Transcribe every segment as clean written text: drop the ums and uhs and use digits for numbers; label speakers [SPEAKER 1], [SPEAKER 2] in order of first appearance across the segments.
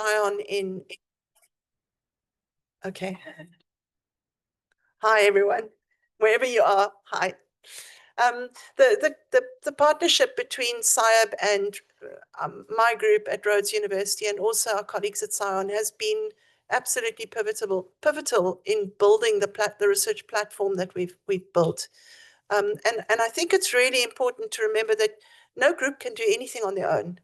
[SPEAKER 1] SAIAB okay. Hi, everyone, wherever you are. Hi. The partnership between SAIAB and my group at Rhodes University and also our colleagues at SAIAB has been absolutely pivotal in building the research platform that we've built. And I think it's really important to remember that no group can do anything on their own.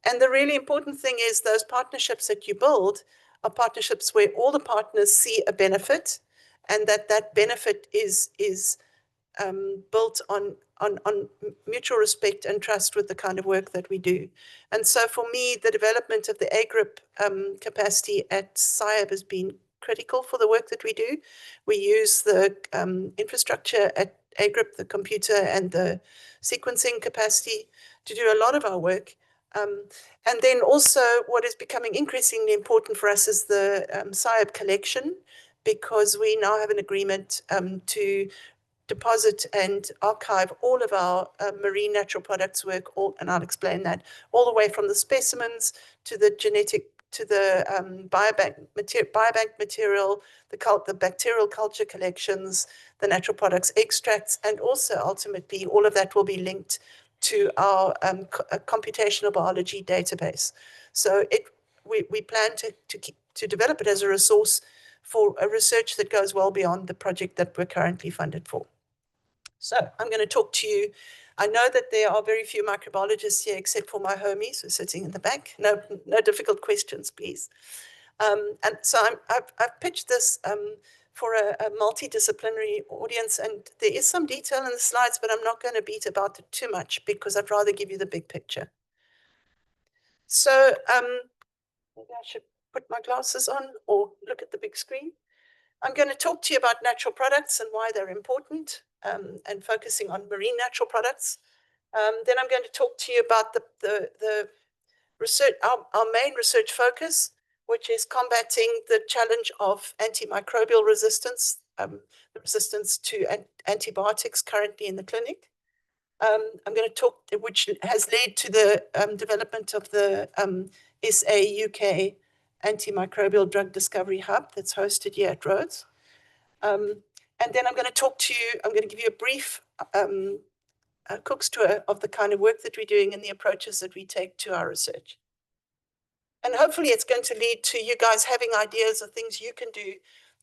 [SPEAKER 1] And the really important thing is those partnerships that you build are partnerships where all the partners see a benefit, and that benefit is built on mutual respect and trust with the kind of work that we do. And so for me, the development of the A-grip capacity at SAIAB has been critical for the work that we do. We use the infrastructure at A-grip, the computer and the sequencing capacity, to do a lot of our work. And then also what is becoming increasingly important for us is the SAIAB collection, because we now have an agreement to deposit and archive all of our marine natural products work, and I'll explain that, all the way from the specimens to the genetic, to the biobank material, the bacterial culture collections, the natural products extracts, and also ultimately all of that will be linked to our computational biology database. So we plan to develop it as a resource for a research that goes well beyond the project that we're currently funded for. So I'm going to talk to you. I know that there are very few microbiologists here, except for my homies who are sitting in the back. No difficult questions, please. And so I've pitched this for a multidisciplinary audience, and there is some detail in the slides, but I'm not going to beat about it too much because I'd rather give you the big picture. So maybe I should put my glasses on or look at the big screen. I'm going to talk to you about natural products and why they're important, and focusing on marine natural products. Then I'm going to talk to you about the research, our main research focus, which is combating the challenge of antimicrobial resistance, the resistance to antibiotics currently in the clinic. I'm going to talk, which has led to the development of the SA-UK Antimicrobial Drug Discovery Hub that's hosted here at Rhodes. And then I'm going to talk to you, I'm going to give you a brief Cook's tour of the kind of work that we're doing and the approaches that we take to our research. And hopefully it's going to lead to you guys having ideas of things you can do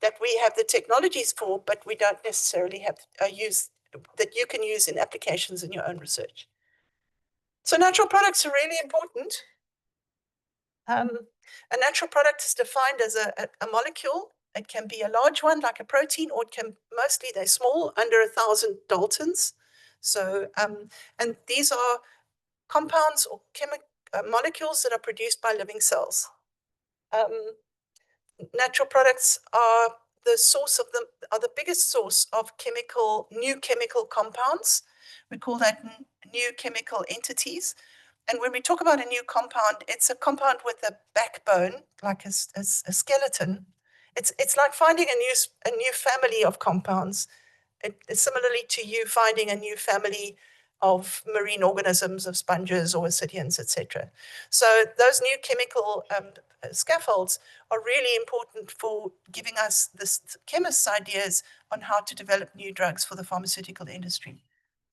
[SPEAKER 1] that we have the technologies for, but we don't necessarily have that you can use in applications in your own research. So natural products are really important. A natural product is defined as a molecule. It can be a large one like a protein, or it can, mostly they're small, under 1,000 Daltons. So, and these are compounds or molecules that are produced by living cells. Natural products are the biggest source of new chemical compounds. We call that new chemical entities. And when we talk about a new compound, it's a compound with a backbone, like a skeleton. It's like finding a new family of compounds. Similarly to you finding a new family of marine organisms, of sponges or ascidians, etc. So those new chemical scaffolds are really important for giving us chemists' ideas on how to develop new drugs for the pharmaceutical industry.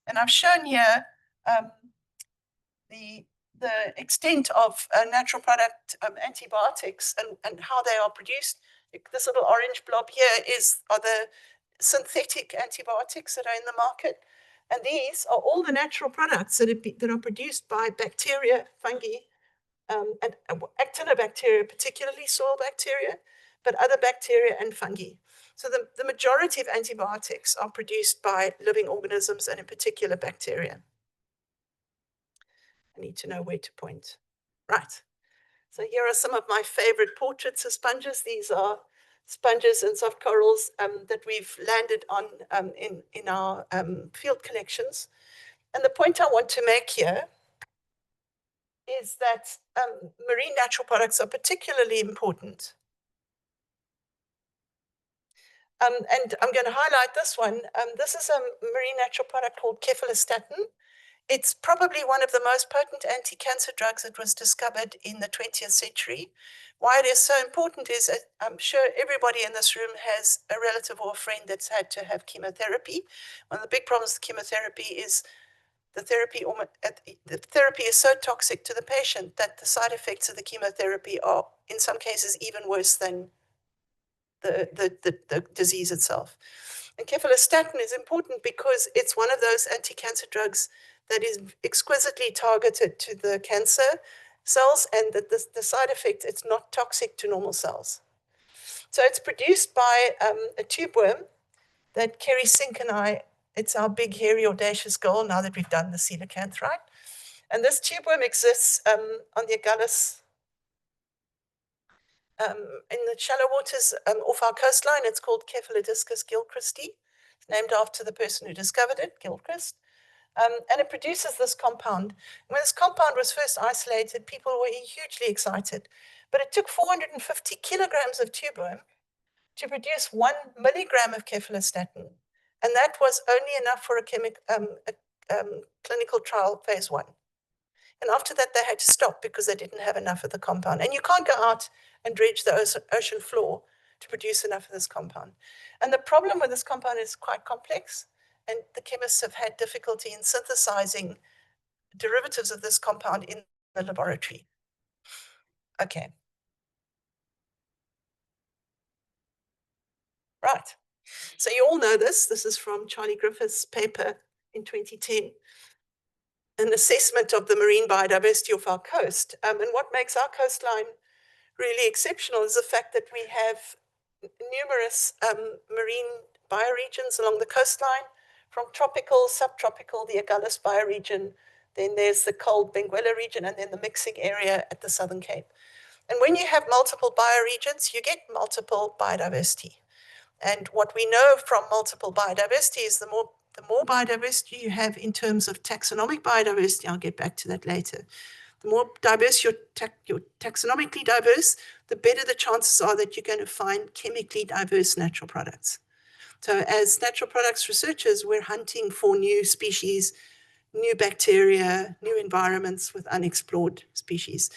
[SPEAKER 1] And I've shown here the extent of natural product antibiotics and how they are produced. This little orange blob here are the synthetic antibiotics that are in the market. And these are all the natural products that are produced by bacteria, fungi, and actinobacteria, particularly soil bacteria, but other bacteria and fungi. So the majority of antibiotics are produced by living organisms and in particular bacteria. I need to know where to point. Right. So here are some of my favorite portraits of sponges. These are sponges and soft corals that we've landed on in our field collections. And the point I want to make here is that marine natural products are particularly important. And I'm going to highlight this one. This is a marine natural product called cephalostatin. It's probably one of the most potent anti-cancer drugs that was discovered in the 20th century. Why it is so important is I'm sure everybody in this room has a relative or a friend that's had to have chemotherapy. One of the big problems with chemotherapy is the therapy is so toxic to the patient that the side effects of the chemotherapy are, in some cases, even worse than the disease itself. And cephalostatin is important because it's one of those anti-cancer drugs that is exquisitely targeted to the cancer cells, and that the side effect, it's not toxic to normal cells. So it's produced by a tube worm that Kerry Sink and I, it's our big, hairy, audacious goal now that we've done the coelacanth, right? And this tube worm exists on the Agulhas, in the shallow waters off our coastline. It's called Cephalodiscus gilchristi. It's named after the person who discovered it, Gilchrist. And it produces this compound. When this compound was first isolated, people were hugely excited. But it took 450 kilograms of tube worm to produce 1 milligram of cephalostatin. And that was only enough for a clinical trial phase 1. And after that, they had to stop because they didn't have enough of the compound. And you can't go out and dredge the ocean floor to produce enough of this compound. And the problem with this compound is quite complex, and the chemists have had difficulty in synthesizing derivatives of this compound in the laboratory. Okay. Right. So you all know this. This is from Charlie Griffith's paper in 2010, an assessment of the marine biodiversity of our coast. And what makes our coastline really exceptional is the fact that we have numerous marine bioregions along the coastline, from tropical, subtropical, the Agulhas bioregion, then there's the cold Benguela region, and then the mixing area at the Southern Cape. And when you have multiple bioregions, you get multiple biodiversity. And what we know from multiple biodiversity is the more biodiversity you have in terms of taxonomic biodiversity, I'll get back to that later. The more diverse you're taxonomically diverse, the better the chances are that you're going to find chemically diverse natural products. So as natural products researchers, we're hunting for new species, new bacteria, new environments with unexplored species.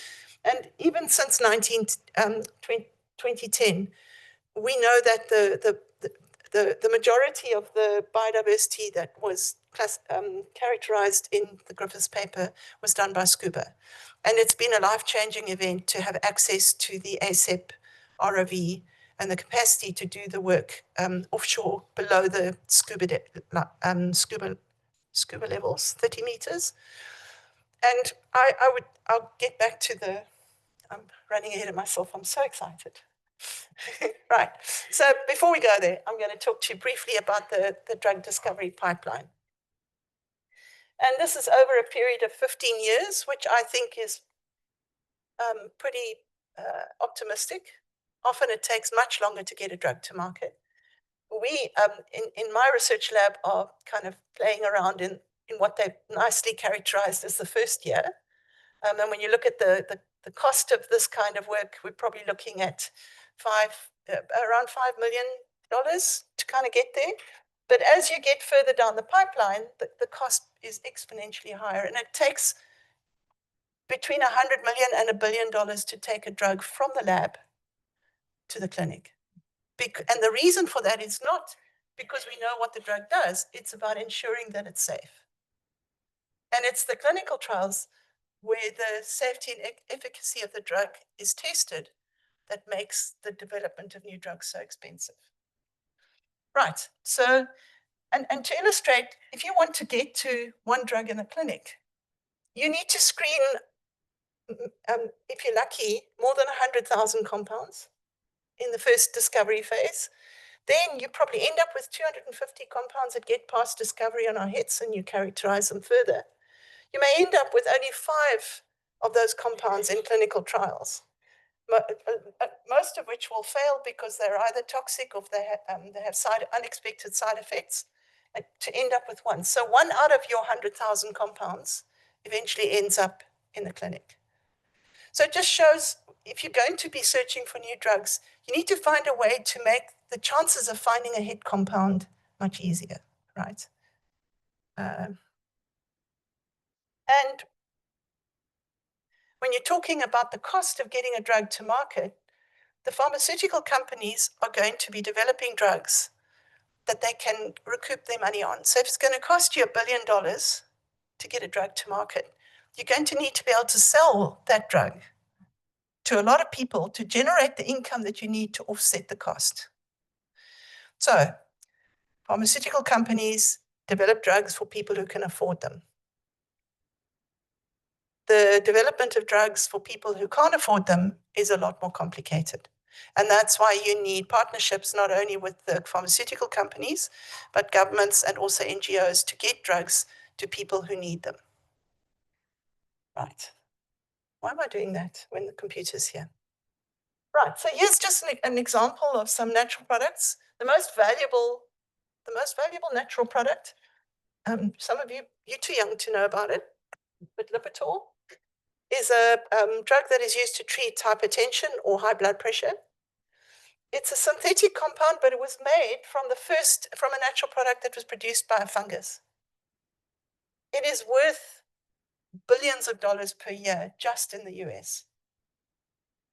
[SPEAKER 1] And even since 2010, we know that the majority of the biodiversity that was characterized in the Griffiths paper was done by scuba. And it's been a life-changing event to have access to the ASAP ROV and the capacity to do the work offshore below the scuba levels, 30 meters. And I'll get back to I'm running ahead of myself. I'm so excited. Right. So before we go there, I'm going to talk to you briefly about the drug discovery pipeline. And this is over a period of 15 years, which I think is pretty optimistic. Often it takes much longer to get a drug to market. We, in my research lab, are kind of playing around in what they've nicely characterized as the first year. And when you look at the cost of this kind of work, we're probably looking at around $5 million to kind of get there. But as you get further down the pipeline, the cost is exponentially higher. And it takes between 100 million and $1 billion to take a drug from the lab to the clinic. And the reason for that is not because we know what the drug does, it's about ensuring that it's safe. And it's the clinical trials where the safety and efficacy of the drug is tested that makes the development of new drugs so expensive. Right, so, and to illustrate, if you want to get to one drug in the clinic, you need to screen, if you're lucky, more than 100,000 compounds in the first discovery phase. Then you probably end up with 250 compounds that get past discovery on our hits, and you characterize them further. You may end up with only 5 of those compounds in clinical trials, most of which will fail because they're either toxic or they have unexpected side effects, to end up with 1. So 1 out of your 100,000 compounds eventually ends up in the clinic. So it just shows, if you're going to be searching for new drugs, you need to find a way to make the chances of finding a hit compound much easier, right? And when you're talking about the cost of getting a drug to market, the pharmaceutical companies are going to be developing drugs that they can recoup their money on. So if it's going to cost you $1 billion to get a drug to market, you're going to need to be able to sell that drug to a lot of people to generate the income that you need to offset the cost. So pharmaceutical companies develop drugs for people who can afford them. The development of drugs for people who can't afford them is a lot more complicated. And that's why you need partnerships not only with the pharmaceutical companies, but governments and also NGOs to get drugs to people who need them. Right. Why am I doing that when the computer's here? Right, so here's just an example of some natural products. The most valuable natural product, some of you're too young to know about it, but Lipitor is a drug that is used to treat hypertension or high blood pressure. It's a synthetic compound, but it was made from a natural product that was produced by a fungus. It is worth billions of dollars per year just in the US.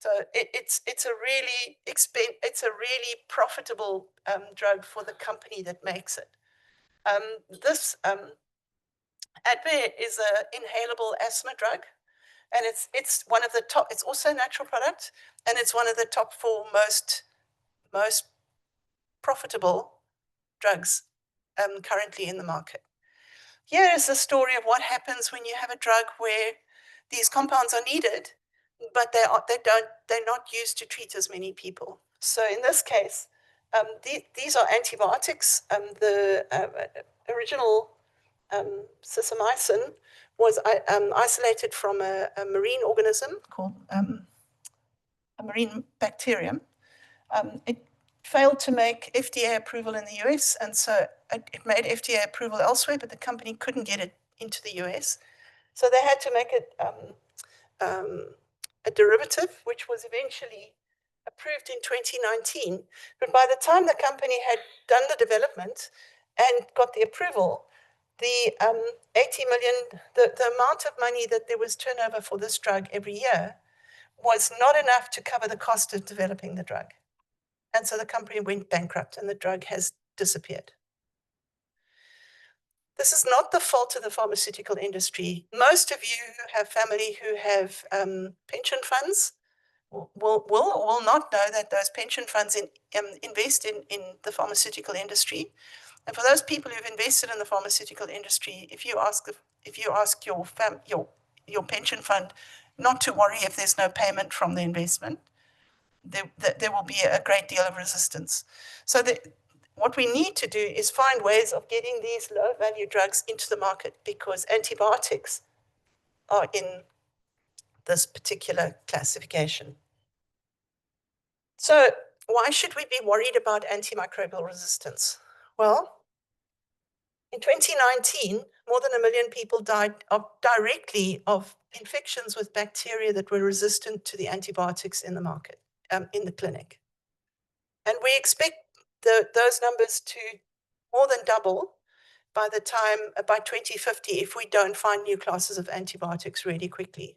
[SPEAKER 1] So it's a really profitable drug for the company that makes it. This Advair is an inhalable asthma drug, and it's one of the top. It's also a natural product, and it's one of the top 4 most profitable drugs currently in the market. Here is the story of what happens when you have a drug where these compounds are needed, but they're not used to treat as many people. So in this case, these are antibiotics. The original Sysomycin was isolated from a marine organism called a marine bacterium. It failed to make FDA approval in the US, and so it made FDA approval elsewhere, but the company couldn't get it into the US. So they had to make it a derivative, which was eventually approved in 2019. But by the time the company had done the development and got the approval, the 80 million, the amount of money that there was turnover for this drug every year was not enough to cover the cost of developing the drug. And so the company went bankrupt and the drug has disappeared. This is not the fault of the pharmaceutical industry. Most of you who have family who have pension funds will not know that those pension funds invest in the pharmaceutical industry. And for those people who've invested in the pharmaceutical industry, if you ask your pension fund not to worry if there's no payment from the investment, there will be a great deal of resistance. So what we need to do is find ways of getting these low-value drugs into the market, because antibiotics are in this particular classification. So why should we be worried about antimicrobial resistance? Well, in 2019, more than 1 million people died directly of infections with bacteria that were resistant to the antibiotics in the market, in the clinic. And we expect those numbers to more than double by 2050 if we don't find new classes of antibiotics really quickly.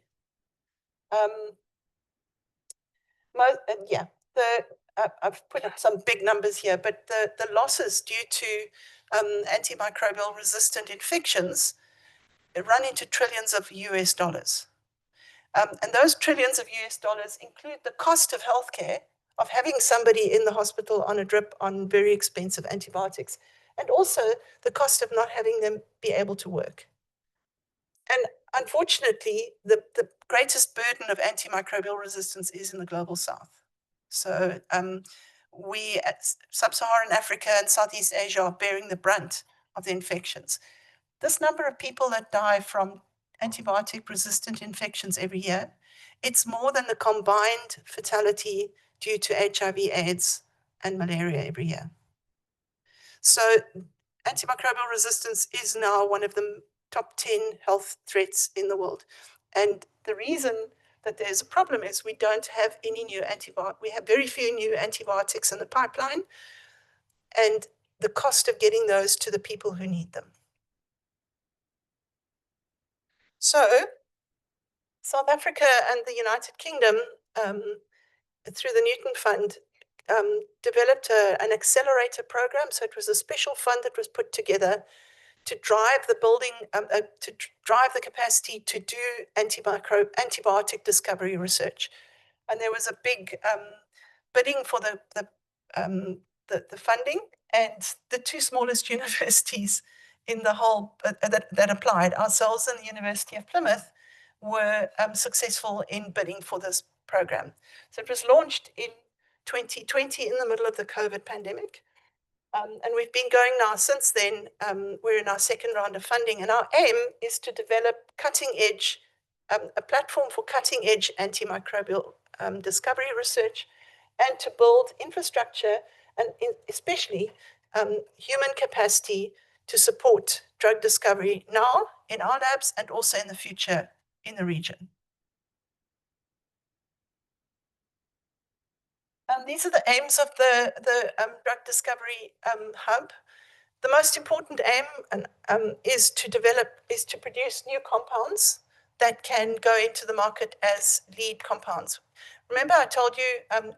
[SPEAKER 1] I've put up some big numbers here, but the losses due to antimicrobial resistant infections run into trillions of US dollars. And those trillions of US dollars include the cost of healthcare, of having somebody in the hospital on a drip on very expensive antibiotics, and also the cost of not having them be able to work. And unfortunately, the greatest burden of antimicrobial resistance is in the global south. So we at Sub-Saharan Africa and Southeast Asia are bearing the brunt of the infections. This number of people that die from antibiotic-resistant infections every year, it's more than the combined fatality due to HIV, AIDS, and malaria every year. So antimicrobial resistance is now one of the top 10 health threats in the world. And the reason that there's a problem is we don't have any new antibiotics. We have very few new antibiotics in the pipeline, and the cost of getting those to the people who need them. So South Africa and the United Kingdom, through the Newton Fund, developed an accelerator program. So it was a special fund that was put together to drive the building, to drive the capacity to do antibiotic discovery research. And there was a big bidding for the funding, and the two smallest universities in the whole that applied, ourselves and the University of Plymouth, were successful in bidding for this program. So it was launched in 2020 in the middle of the COVID pandemic. And we've been going now since then. We're in our second round of funding, and our aim is to develop a platform for cutting edge antimicrobial discovery research, and to build infrastructure and especially human capacity to support drug discovery now in our labs and also in the future in the region. These are the aims of the drug discovery hub. The most important aim is to produce new compounds that can go into the market as lead compounds. Remember, I told you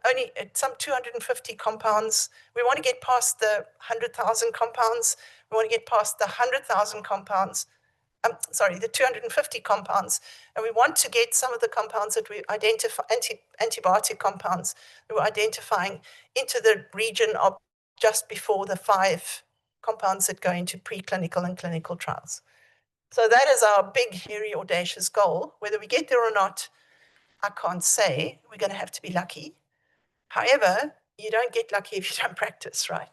[SPEAKER 1] only some 250 compounds. We want to get past the 100,000 compounds. We want to get past the 100,000 compounds. The 250 compounds, and we want to get some of the compounds that we identify, antibiotic compounds that we're identifying, into the region of just before the 5 compounds that go into preclinical and clinical trials. So that is our big, hairy, audacious goal. Whether we get there or not, I can't say. We're going to have to be lucky. However, you don't get lucky if you don't practice, right?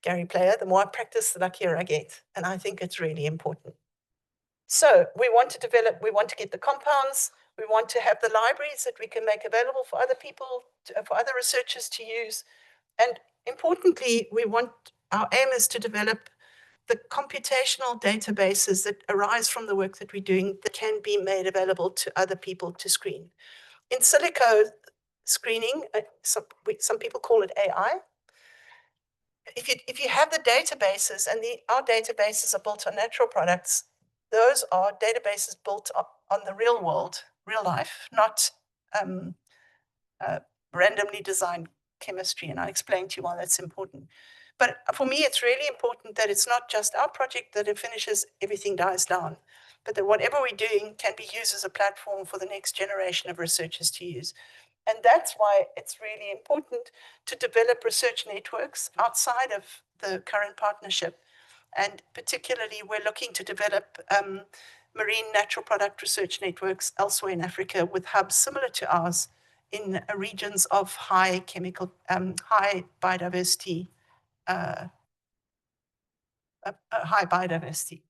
[SPEAKER 1] Gary Player, the more I practice, the luckier I get. And I think it's really important. So we want to get the compounds, we want to have the libraries that we can make available for other people, for other researchers to use. And importantly, our aim is to develop the computational databases that arise from the work that we're doing that can be made available to other people to screen. In silico screening, some people call it AI. If you have the databases, and our databases are built on natural products, those are databases built on the real world, real life, not randomly designed chemistry. And I'll explain to you why that's important. But for me, it's really important that it's not just our project that it finishes, everything dies down, but that whatever we're doing can be used as a platform for the next generation of researchers to use. And that's why it's really important to develop research networks outside of the current partnership. And particularly, we're looking to develop marine natural product research networks elsewhere in Africa with hubs similar to ours in regions of high biodiversity. High biodiversity.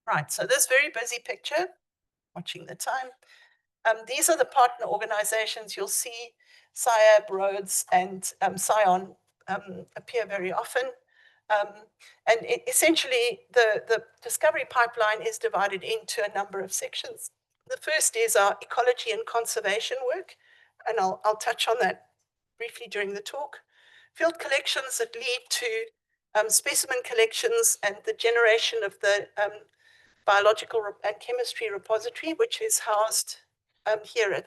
[SPEAKER 1] Right, so this very busy picture, watching the time. These are the partner organizations. You'll see SAIAB, Rhodes, and SCION appear very often. And essentially, the discovery pipeline is divided into a number of sections. The first is our ecology and conservation work, and I'll touch on that briefly during the talk. Field collections that lead to specimen collections and the generation of the biological and chemistry repository, which is housed here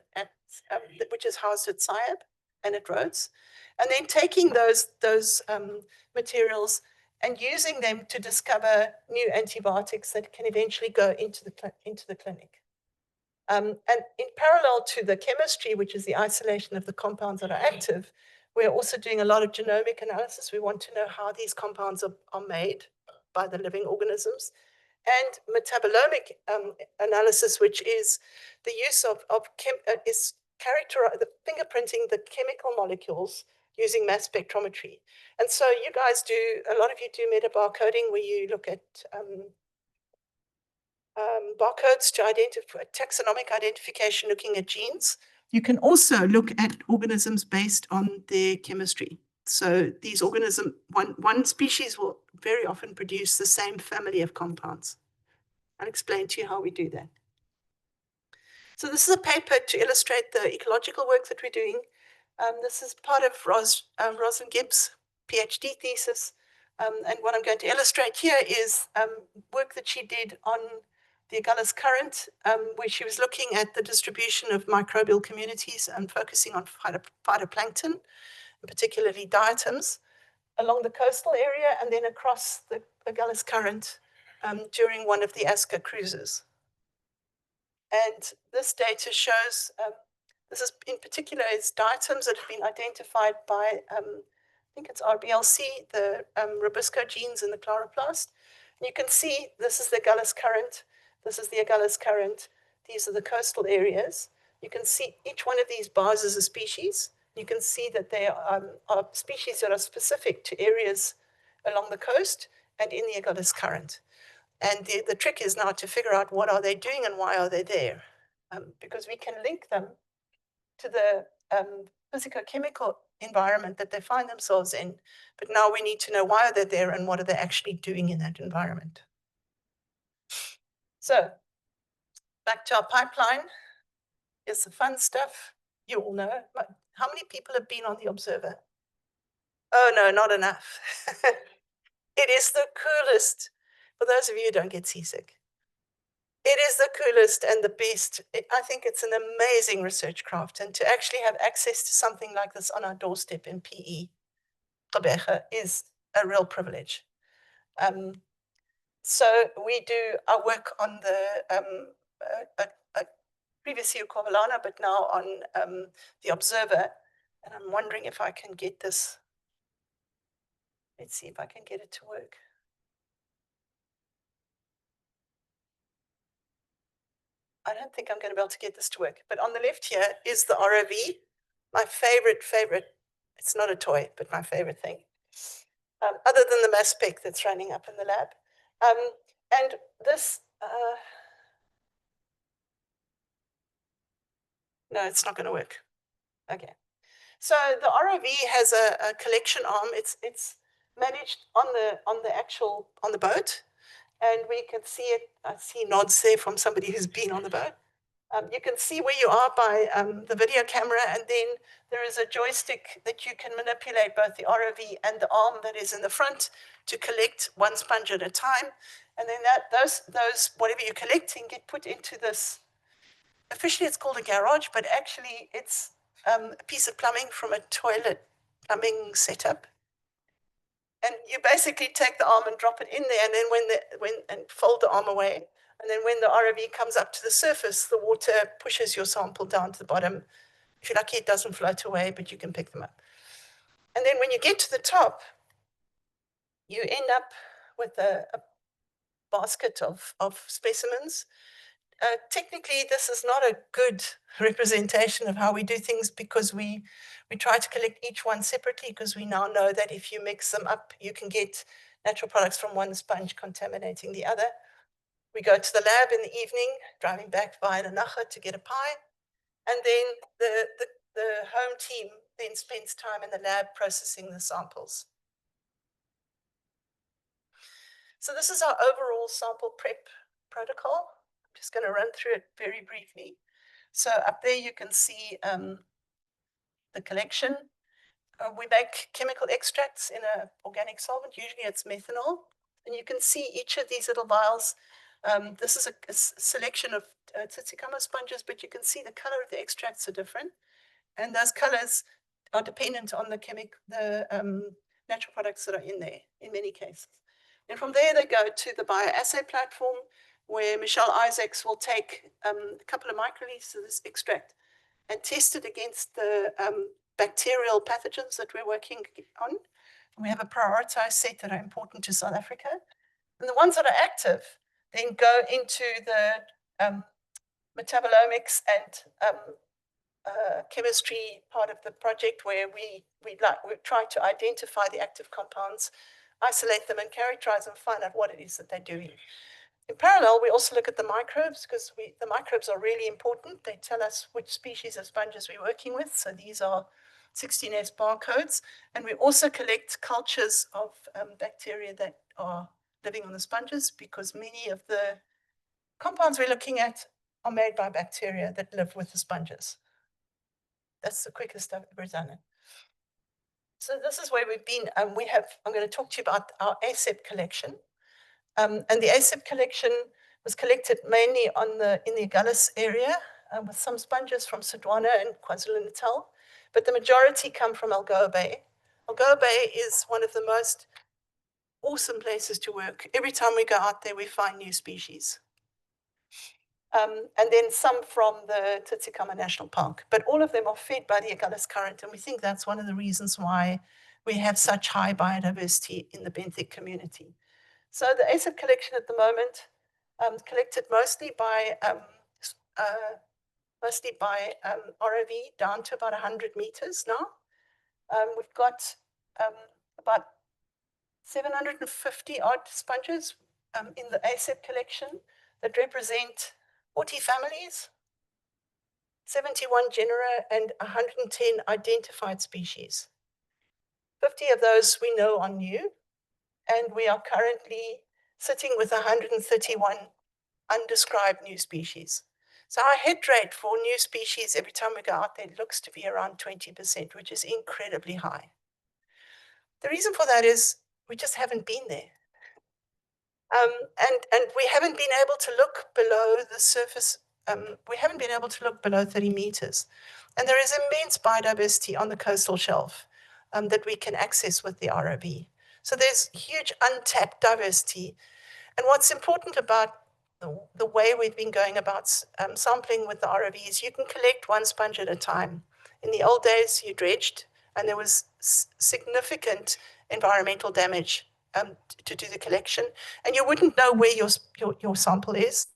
[SPEAKER 1] which is housed at SAIAB and at Rhodes, and then taking those materials and using them to discover new antibiotics that can eventually go into the clinic. And in parallel to the chemistry, which is the isolation of the compounds that are active, we're also doing a lot of genomic analysis. We want to know how these compounds are made by the living organisms. And metabolomic analysis, which is the use of the fingerprinting the chemical molecules using mass spectrometry. And so you guys a lot of you do metabar coding, where you look at barcodes to identify taxonomic identification, looking at genes. You can also look at organisms based on their chemistry. So these organisms, one species will very often produce the same family of compounds. I'll explain to you how we do that. So this is a paper to illustrate the ecological work that we're doing. This is part of Rosalind Gibbs' PhD thesis. And what I'm going to illustrate here is work that she did on the Agulhas current, where she was looking at the distribution of microbial communities and focusing on phytoplankton, particularly diatoms, along the coastal area and then across the Agulhas current during one of the ASCA cruises. And this data shows, this is in particular, it's diatoms that have been identified by, I think it's RBLC, the Robisco genes in the chloroplast. And you can see this is the Agulhas current, this is the Agulhas current, these are the coastal areas. You can see each one of these bars is a species. You can see that they are species that are specific to areas along the coast and in the Agulhas current. And the trick is now to figure out what are they doing and why are they there? Because we can link them to the physicochemical environment that they find themselves in. But now we need to know why are they there and what are they actually doing in that environment. So back to our pipeline. Here's the fun stuff. You all know. But how many people have been on the Observer? Oh, no, not enough. It is the coolest. For those of you who don't get seasick. It is the coolest and the best. I think it's an amazing research craft. And to actually have access to something like this on our doorstep in PE, Gqeberha, is a real privilege. So we do our work on the previously Ukovalana, but now on the Observer. And I'm wondering if I can get this. Let's see if I can get it to work. I don't think I'm going to be able to get this to work. But on the left here is the ROV, my favorite. It's not a toy, but my favorite thing. Other than the mass spec that's running up in the lab. And this, no, it's not going to work. Okay. So the ROV has a collection arm. It's managed on the boat, and we can see it. I see nods there from somebody who's been on the boat. You can see where you are by the video camera, and then there is a joystick that you can manipulate both the ROV and the arm that is in the front to collect one sponge at a time. And then those whatever you're collecting get put into this. Officially, it's called a garage, but actually it's a piece of plumbing from a toilet plumbing setup. And you basically take the arm and drop it in there, and then and fold the arm away. And then when the ROV comes up to the surface, the water pushes your sample down to the bottom. If you're lucky, it doesn't float away, but you can pick them up. And then when you get to the top, you end up with a basket of specimens. Technically, this is not a good representation of how we do things because we try to collect each one separately because we now know that if you mix them up, you can get natural products from one sponge contaminating the other. We go to the lab in the evening, driving back via the Nacha to get a pie. And then the home team then spends time in the lab processing the samples. So this is our overall sample prep protocol. I'm just going to run through it very briefly. So up there you can see the collection. We make chemical extracts in an organic solvent. Usually it's methanol. And you can see each of these little vials. This is a selection of tzitzikama sponges, but you can see the color of the extracts are different. And those colors are dependent on the natural products that are in there, in many cases. And from there, they go to the bioassay platform, where Michelle Isaacs will take a couple of microliters of this extract and test it against the bacterial pathogens that we're working on. And we have a prioritized set that are important to South Africa. And the ones that are active then go into the metabolomics and chemistry part of the project, where we try to identify the active compounds, isolate them and characterize them, find out what it is that they're doing. In parallel, we also look at the microbes because the microbes are really important. They tell us which species of sponges we're working with. So these are 16S barcodes. And we also collect cultures of bacteria that are living on the sponges because many of the compounds we're looking at are made by bacteria that live with the sponges. That's the quickest I've ever done it. So this is where we've been. I'm going to talk to you about our ASAP collection. And the ASAP collection was collected mainly in the Agulhas area, with some sponges from Sodwana and KwaZulu-Natal, but the majority come from Algoa Bay. Algoa Bay is one of the most awesome places to work. Every time we go out there, we find new species. And then some from the Tsitsikamma National Park, but all of them are fed by the Agulhas Current, and we think that's one of the reasons why we have such high biodiversity in the benthic community. So the ASAP collection at the moment, collected mostly by ROV down to about 100 meters now. We've got about 750 odd sponges in the ASAP collection that represent 40 families, 71 genera, and 110 identified species. 50 of those we know are new, and we are currently sitting with 131 undescribed new species. So our hit rate for new species every time we go out there looks to be around 20%, which is incredibly high. The reason for that is we just haven't been there. And we haven't been able to look below the surface. We haven't been able to look below 30 meters. And there is immense biodiversity on the coastal shelf that we can access with the ROV. So there's huge untapped diversity. And what's important about the way we've been going about sampling with the ROV is you can collect one sponge at a time. In the old days, you dredged, and there was significant environmental damage to do the collection, and you wouldn't know where your sample is.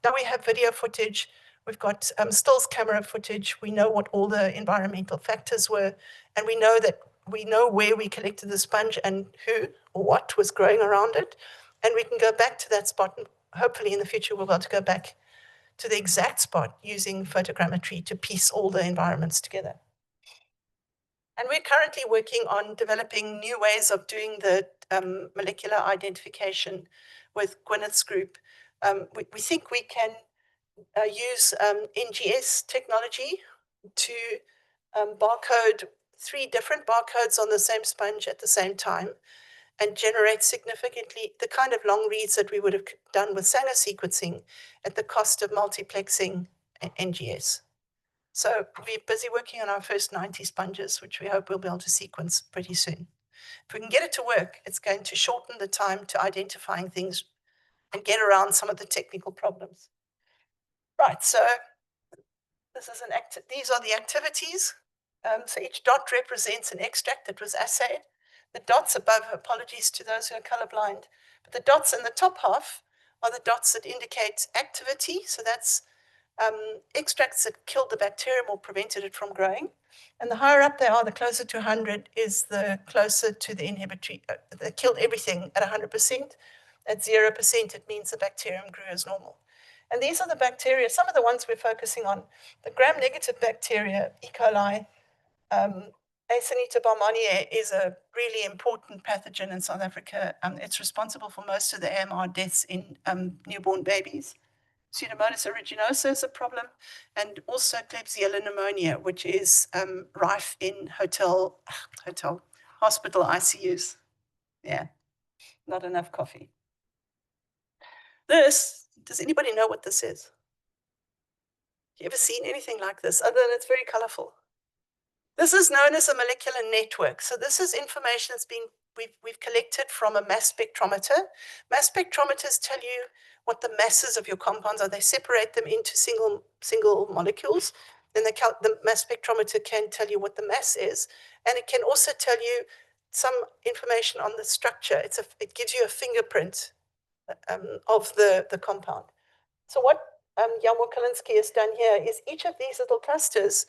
[SPEAKER 1] Now we have video footage, we've got stills camera footage, we know what all the environmental factors were, and we know where we collected the sponge and who or what was growing around it, and we can go back to that spot, and hopefully in the future we'll be able to go back to the exact spot using photogrammetry to piece all the environments together. And we're currently working on developing new ways of doing the molecular identification with Gwyneth's group. We think we can use NGS technology to barcode 3 different barcodes on the same sponge at the same time and generate significantly the kind of long reads that we would have done with Sanger sequencing at the cost of multiplexing NGS. So we're busy working on our first 90 sponges, which we hope we'll be able to sequence pretty soon. If we can get it to work, it's going to shorten the time to identifying things and get around some of the technical problems. Right, so this is these are the activities. So each dot represents an extract that was assayed. The dots above, apologies to those who are colorblind, but the dots in the top half are the dots that indicate activity. So that's extracts that killed the bacterium or prevented it from growing. And the higher up they are, the closer to 100 is the closer to the inhibitory. They killed everything at 100%. At 0%, it means the bacterium grew as normal. And these are the bacteria, some of the ones we're focusing on. The gram-negative bacteria, E. coli, Acinetobacter baumannii is a really important pathogen in South Africa. It's responsible for most of the AMR deaths in newborn babies. Pseudomonas aeruginosa is a problem, and also Klebsiella pneumonia, which is rife in hospital ICUs. Yeah, not enough coffee. Does anybody know what this is? You ever seen anything like this, other than it's very colorful? This is known as a molecular network. So this is information that's been we've collected from a mass spectrometer. Mass spectrometers tell you what the masses of your compounds are. They separate them into single molecules. Then the mass spectrometer can tell you what the mass is, and it can also tell you some information on the structure. It gives you a fingerprint of the compound. So what Jarmo Kalinski has done here is each of these little clusters,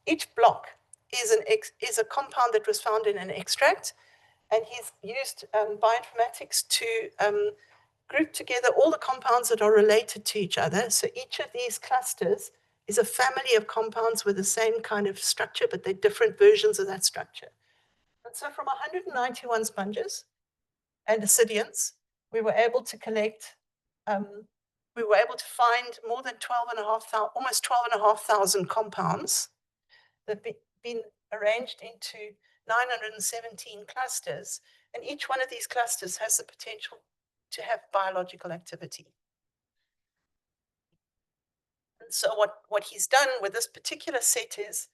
[SPEAKER 1] each block is a compound that was found in an extract, and he's used bioinformatics to group together all the compounds that are related to each other. So each of these clusters is a family of compounds with the same kind of structure, but they're different versions of that structure. And so from 191 sponges and ascidians, we were able to collect, we were able to find more than almost 12,500 compounds that have been arranged into 917 clusters, and each one of these clusters has the potential to have biological activity. So what he's done with this particular set is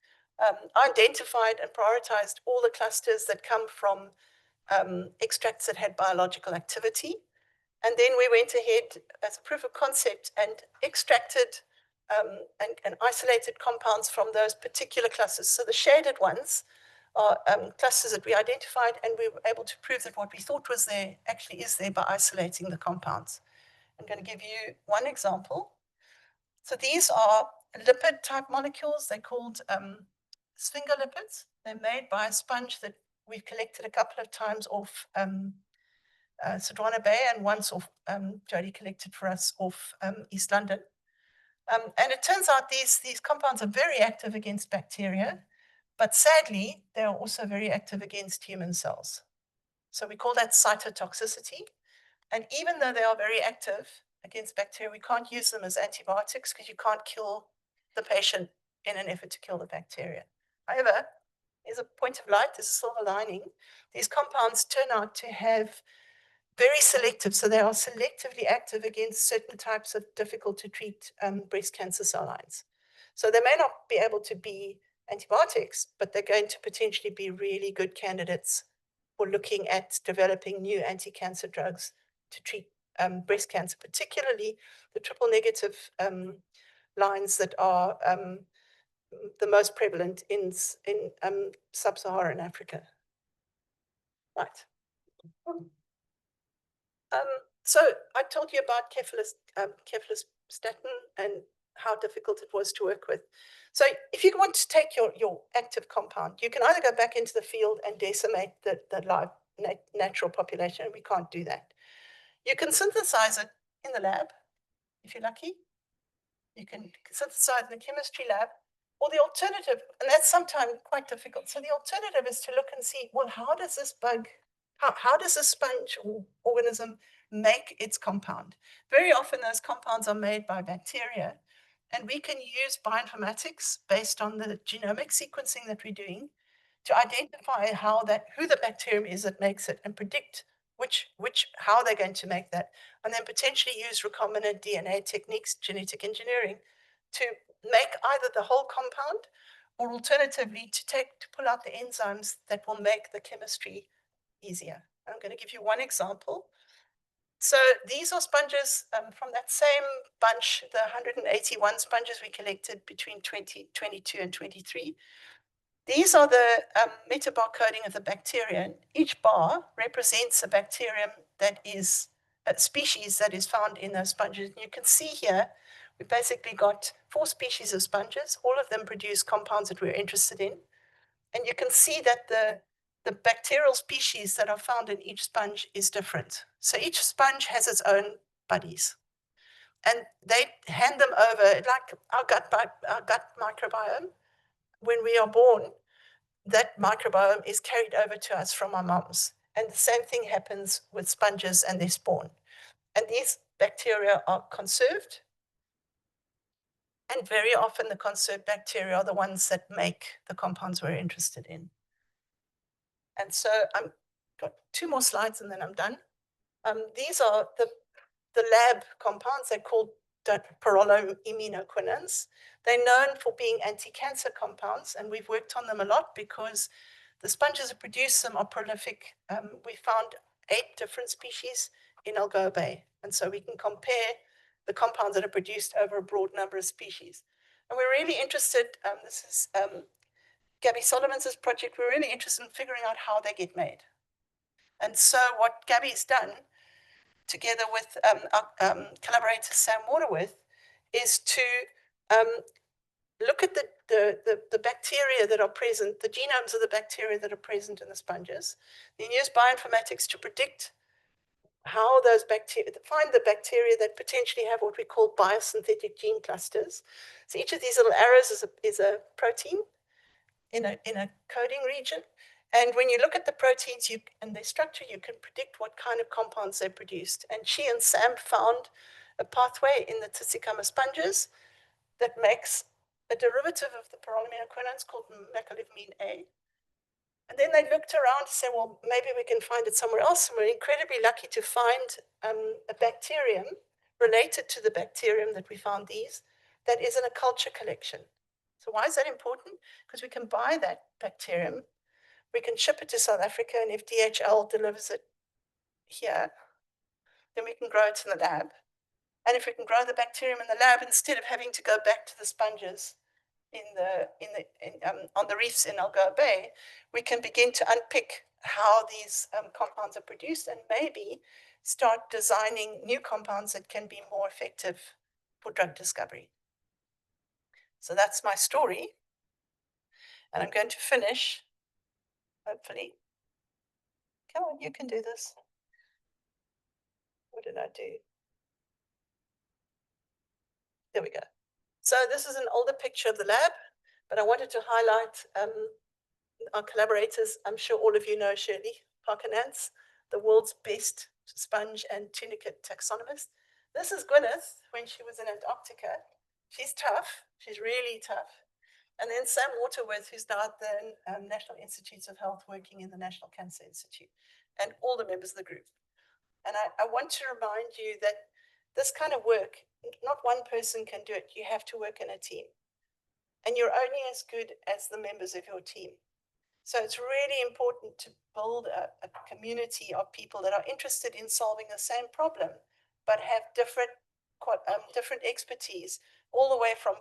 [SPEAKER 1] identified and prioritized all the clusters that come from extracts that had biological activity. And then we went ahead as a proof of concept and extracted and isolated compounds from those particular clusters. So the shaded ones are clusters that we identified, and we were able to prove that what we thought was there actually is there by isolating the compounds. I'm going to give you one example. So these are lipid type molecules. They're called sphingolipids. They're made by a sponge that we've collected a couple of times off Sodwana Bay, and once off Jody collected for us off East London. And it turns out these compounds are very active against bacteria, but sadly, they are also very active against human cells. So we call that cytotoxicity. And even though they are very active against bacteria, we can't use them as antibiotics because you can't kill the patient in an effort to kill the bacteria. However, there's a point of light, there's a silver lining. These compounds turn out to have very selective, so they are selectively active against certain types of difficult to treat breast cancer cell lines. So they may not be able to be antibiotics, but they're going to potentially be really good candidates for looking at developing new anti-cancer drugs to treat breast cancer, particularly the triple negative lines that are the most prevalent in sub-Saharan Africa. Right. So I told you about cephalostatin and how difficult it was to work with. So if you want to take your active compound, you can either go back into the field and decimate the live natural population, and we can't do that. You can synthesize it in the lab, if you're lucky. You can synthesize in the chemistry lab, or the alternative, and that's sometimes quite difficult. So the alternative is to look and see, well, how does this bug, how does a sponge or organism make its compound? Very often those compounds are made by bacteria, and we can use bioinformatics based on the genomic sequencing that we're doing to identify who the bacterium is that makes it and predict how they're going to make that, and then potentially use recombinant DNA techniques, genetic engineering, to make either the whole compound or alternatively to pull out the enzymes that will make the chemistry easier. I'm going to give you one example. So these are sponges from that same bunch, the 181 sponges we collected between 2022 and 23. These are the metabar coding of the bacteria. Each bar represents a bacterium that is a species that is found in those sponges. And you can see here, we've basically got 4 species of sponges. All of them produce compounds that we're interested in. And you can see that the bacterial species that are found in each sponge is different. So each sponge has its own buddies. And they hand them over, like our gut microbiome. When we are born, that microbiome is carried over to us from our moms. And the same thing happens with sponges and their spawn. And these bacteria are conserved. And very often the conserved bacteria are the ones that make the compounds we're interested in. And so I've got 2 more slides and then I'm done. These are the lab compounds. They're called pyrroloimmunoquinins. They're known for being anti-cancer compounds, and we've worked on them a lot because the sponges that produce them are prolific. We found 8 different species in Algoa Bay, and so we can compare the compounds that are produced over a broad number of species. And we're really interested, this is Gabby Solomon's project, we're really interested in figuring out how they get made. And so what Gabby's done, together with our collaborator Sam Waterworth, is to look at the bacteria that are present, the genomes of the bacteria that are present in the sponges, then use bioinformatics to predict how those bacteria, find the bacteria that potentially have what we call biosynthetic gene clusters. So each of these little arrows is a protein in a coding region. And when you look at the proteins and their structure, you can predict what kind of compounds they produced. And she and Sam found a pathway in the Tzitzikama sponges that makes a derivative of the pyrroloimmunoquinins called mecalivmine A. And then they looked around to say, well, maybe we can find it somewhere else. And we're incredibly lucky to find a bacterium related to the bacterium that we found these that is in a culture collection. So why is that important? Because we can buy that bacterium, we can ship it to South Africa, and if DHL delivers it here, then we can grow it in the lab. And if we can grow the bacterium in the lab instead of having to go back to the sponges on the reefs in Algoa Bay, we can begin to unpick how these compounds are produced and maybe start designing new compounds that can be more effective for drug discovery. So that's my story. And I'm going to finish, hopefully. Come on, you can do this. What did I do? There we go. So this is an older picture of the lab, but I wanted to highlight our collaborators. I'm sure all of you know Shirley Parker-Nance, the world's best sponge and tunicate taxonomist. This is Gwyneth when she was in Antarctica. She's tough. She's really tough. And then Sam Waterworth, who's now at the National Institutes of Health, working in the National Cancer Institute, and all the members of the group. And I want to remind you that this kind of work, not one person can do it. You have to work in a team. And you're only as good as the members of your team. So it's really important to build a community of people that are interested in solving the same problem, but have different expertise, all the way from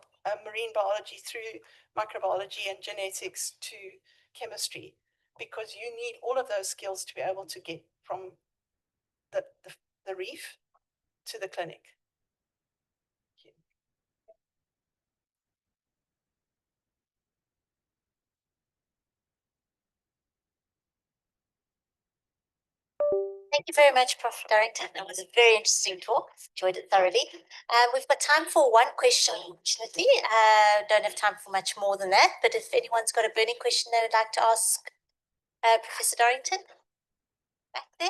[SPEAKER 1] marine biology through microbiology and genetics to chemistry, because you need all of those skills to be able to get from the reef to the clinic.
[SPEAKER 2] Thank you very much, Prof. Dorrington. That was a very interesting talk. Enjoyed it thoroughly. We've got time for one question, unfortunately. Don't have time for much more than that, but if anyone's got a burning question they would like to ask Professor Dorrington, back there.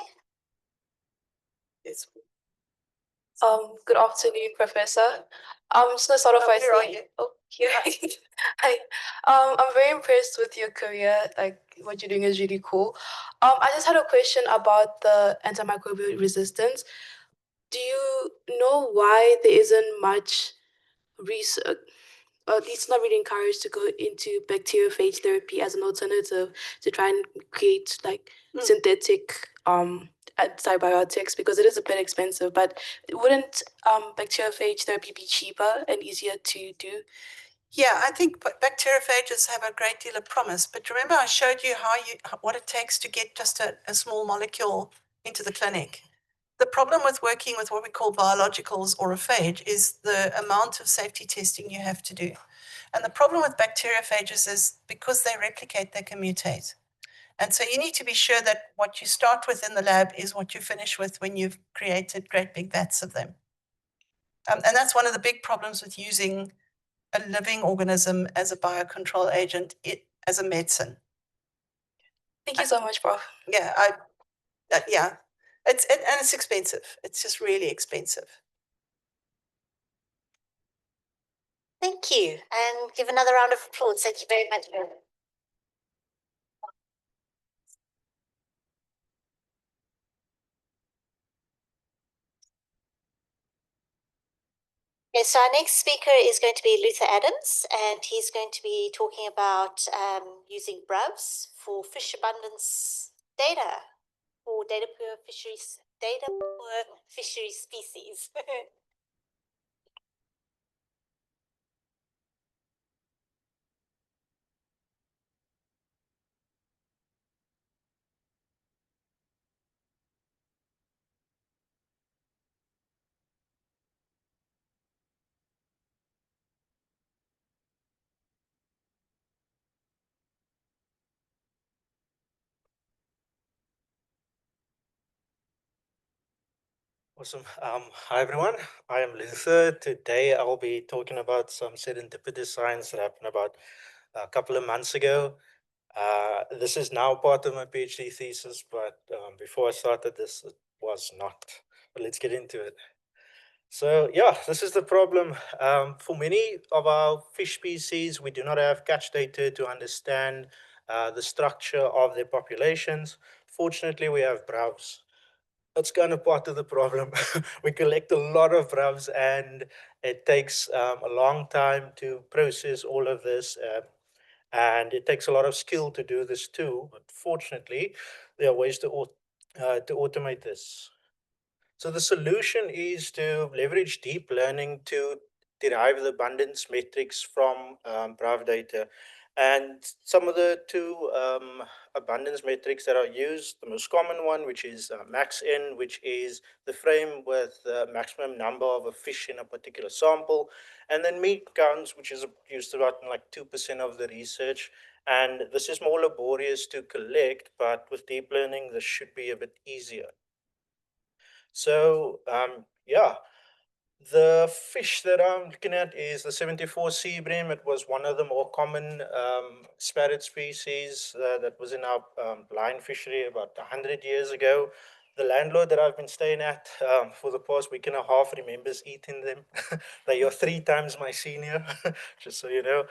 [SPEAKER 1] Yes.
[SPEAKER 3] Good afternoon, Professor. I'm just gonna start off by saying, hi. I'm very impressed with your career. Like what you're doing is really cool. I just had a question about the antimicrobial resistance. Do you know why there isn't much research? At least not really encouraged to go into bacteriophage therapy as an alternative to try and create like synthetic antibiotics, because it is a bit expensive, but wouldn't bacteriophage therapy be cheaper and easier to do?
[SPEAKER 1] Yeah, I think bacteriophages have a great deal of promise, but remember I showed you what it takes to get just a small molecule into the clinic. The problem with working with what we call biologicals or a phage is the amount of safety testing you have to do. And the problem with bacteriophages is because they replicate, they can mutate. And so you need to be sure that what you start with in the lab is what you finish with when you've created great big vats of them. And that's one of the big problems with using a living organism as a biocontrol agent, as a medicine.
[SPEAKER 3] Thank you so much, Prof.
[SPEAKER 1] Yeah, yeah. It's expensive. It's just really expensive.
[SPEAKER 2] Thank you. And give another round of applause. Thank you very much. Okay, so our next speaker is going to be Luther Adams, and he's going to be talking about using BRUVs for fish abundance data, for data poor fishery species.
[SPEAKER 4] Awesome. Hi, everyone. I am Luther. Today, I'll be talking about some serendipitous science that happened about a couple of months ago. This is now part of my PhD thesis, but before I started this, it was not. But let's get into it. So yeah, this is the problem. For many of our fish species, we do not have catch data to understand the structure of their populations. Fortunately, we have BRUVs. It's kind of part of the problem. We collect a lot of browse, and it takes a long time to process all of this. And it takes a lot of skill to do this too. But fortunately, there are ways to automate this. So the solution is to leverage deep learning to derive the abundance metrics from Brav data. And some of the two abundance metrics that are used, the most common one, which is max n, which is the frame with the maximum number of a fish in a particular sample, and then meat counts, which is used about like 2% of the research. And this is more laborious to collect, but with deep learning, this should be a bit easier. So yeah, the fish that I'm looking at is the 74 sea bream. It was one of the more common sparrowed species that was in our line fishery about 100 years ago. The landlord that I've been staying at for the past week and a half remembers eating them. They are 3 times my senior, just so you know.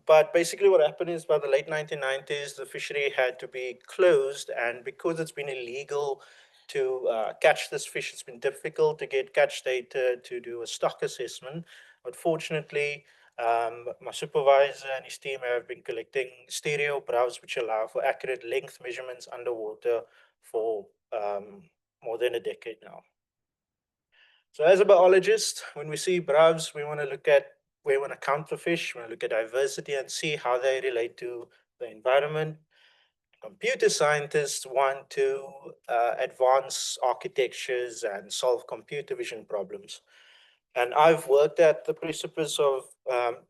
[SPEAKER 4] But basically what happened is by the late 1990s, the fishery had to be closed, and because it's been illegal to catch this fish, it's been difficult to get catch data to do a stock assessment. But fortunately, my supervisor and his team have been collecting stereo browse, which allow for accurate length measurements underwater for more than a decade now. So as a biologist, when we see browse, we want to count the fish, we want to look at diversity and see how they relate to the environment. Computer scientists want to advance architectures and solve computer vision problems. And I've worked at the precipice of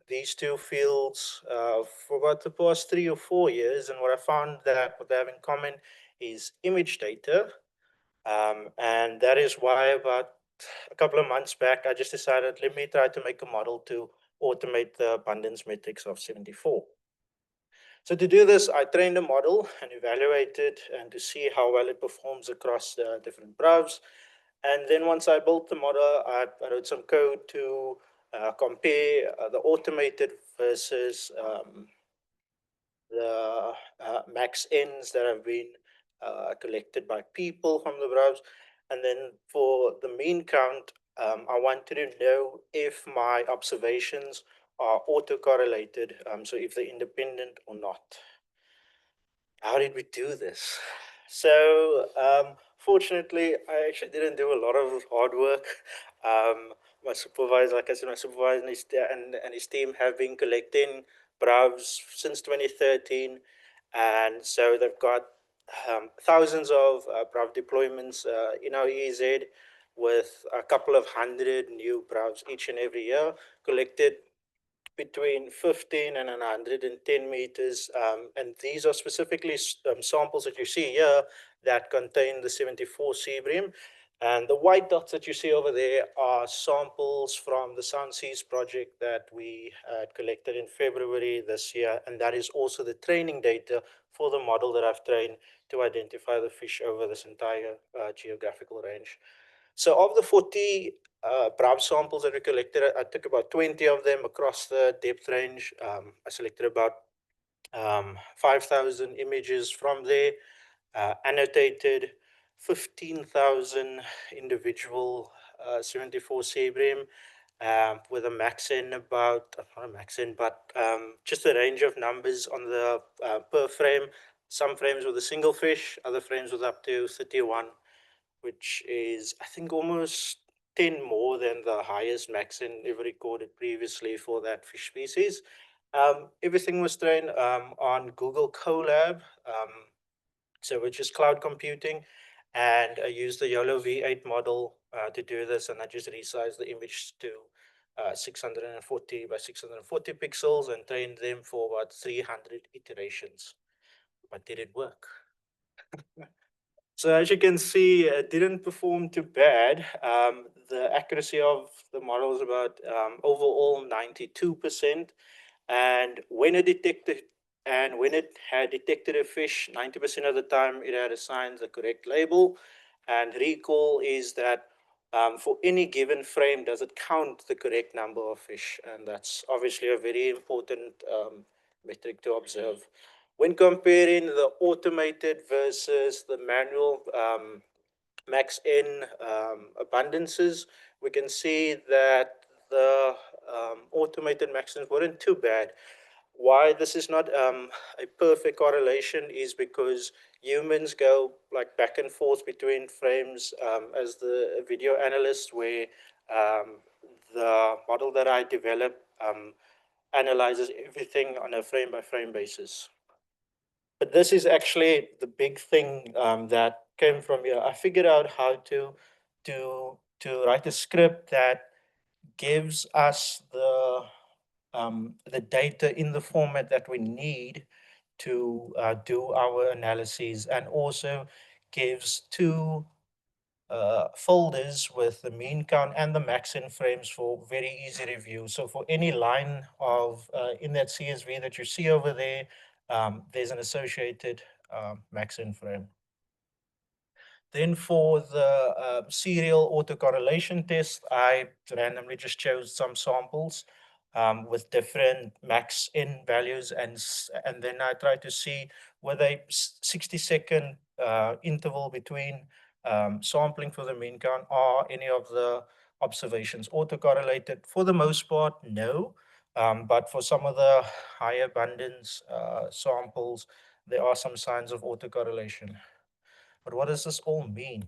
[SPEAKER 4] these two fields for about the past 3 or 4 years. And what I found that what they have in common is image data. And that is why about a couple of months back, I just decided, let me try to make a model to automate the abundance metrics of 74. So to do this, I trained a model and evaluated and to see how well it performs across the different browse. And then once I built the model, I wrote some code to compare the automated versus the max ends that have been collected by people from the browse. And then for the mean count, I wanted to know if my observations are autocorrelated, so if they're independent or not. How did we do this? So fortunately, I actually didn't do a lot of hard work. My supervisor, like I said, my supervisor and his team have been collecting browse since 2013. And so they've got thousands of browse deployments in our EZ with a couple of hundred new browse each and every year collected between 15 and 110 meters. And these are specifically samples that you see here that contain the 74 sea bream. And the white dots that you see over there are samples from the Sound Seas project that we collected in February this year. And that is also the training data for the model that I've trained to identify the fish over this entire geographical range. So of the 40 browse samples that we collected, I took about 20 of them across the depth range. I selected about 5,000 images from there, annotated 15,000 individual 74 sea bream with a max in about, not a max in, but just a range of numbers on the per frame. Some frames with a single fish, other frames with up to 31, which is, I think, almost 10 more than the highest maxim ever recorded previously for that fish species. Everything was trained on Google Colab, which is cloud computing, and I used the YOLO V8 model to do this, and I just resized the image to 640 by 640 pixels and trained them for about 300 iterations. But did it work? So as you can see, it didn't perform too bad. The accuracy of the model is about overall 92%. And when it had detected a fish, 90% of the time it had assigned the correct label. And recall is that for any given frame, does it count the correct number of fish? And that's obviously a very important metric to observe. When comparing the automated versus the manual max N abundances, we can see that the automated maximums weren't too bad. Why this is not a perfect correlation is because humans go like back and forth between frames as the video analyst, where the model that I developed analyzes everything on a frame by frame basis. But this is actually the big thing that came from here. I figured out how to write a script that gives us the data in the format that we need to do our analyses, and also gives two folders with the mean count and the max in frames for very easy review. So for any line of in that CSV that you see over there, there's an associated max in frame. Then for the serial autocorrelation test, I randomly just chose some samples with different max in values, and then I tried to see with a 60-second interval between sampling for the mean count, are any of the observations autocorrelated. For the most part, no. But for some of the high abundance samples, there are some signs of autocorrelation. But what does this all mean?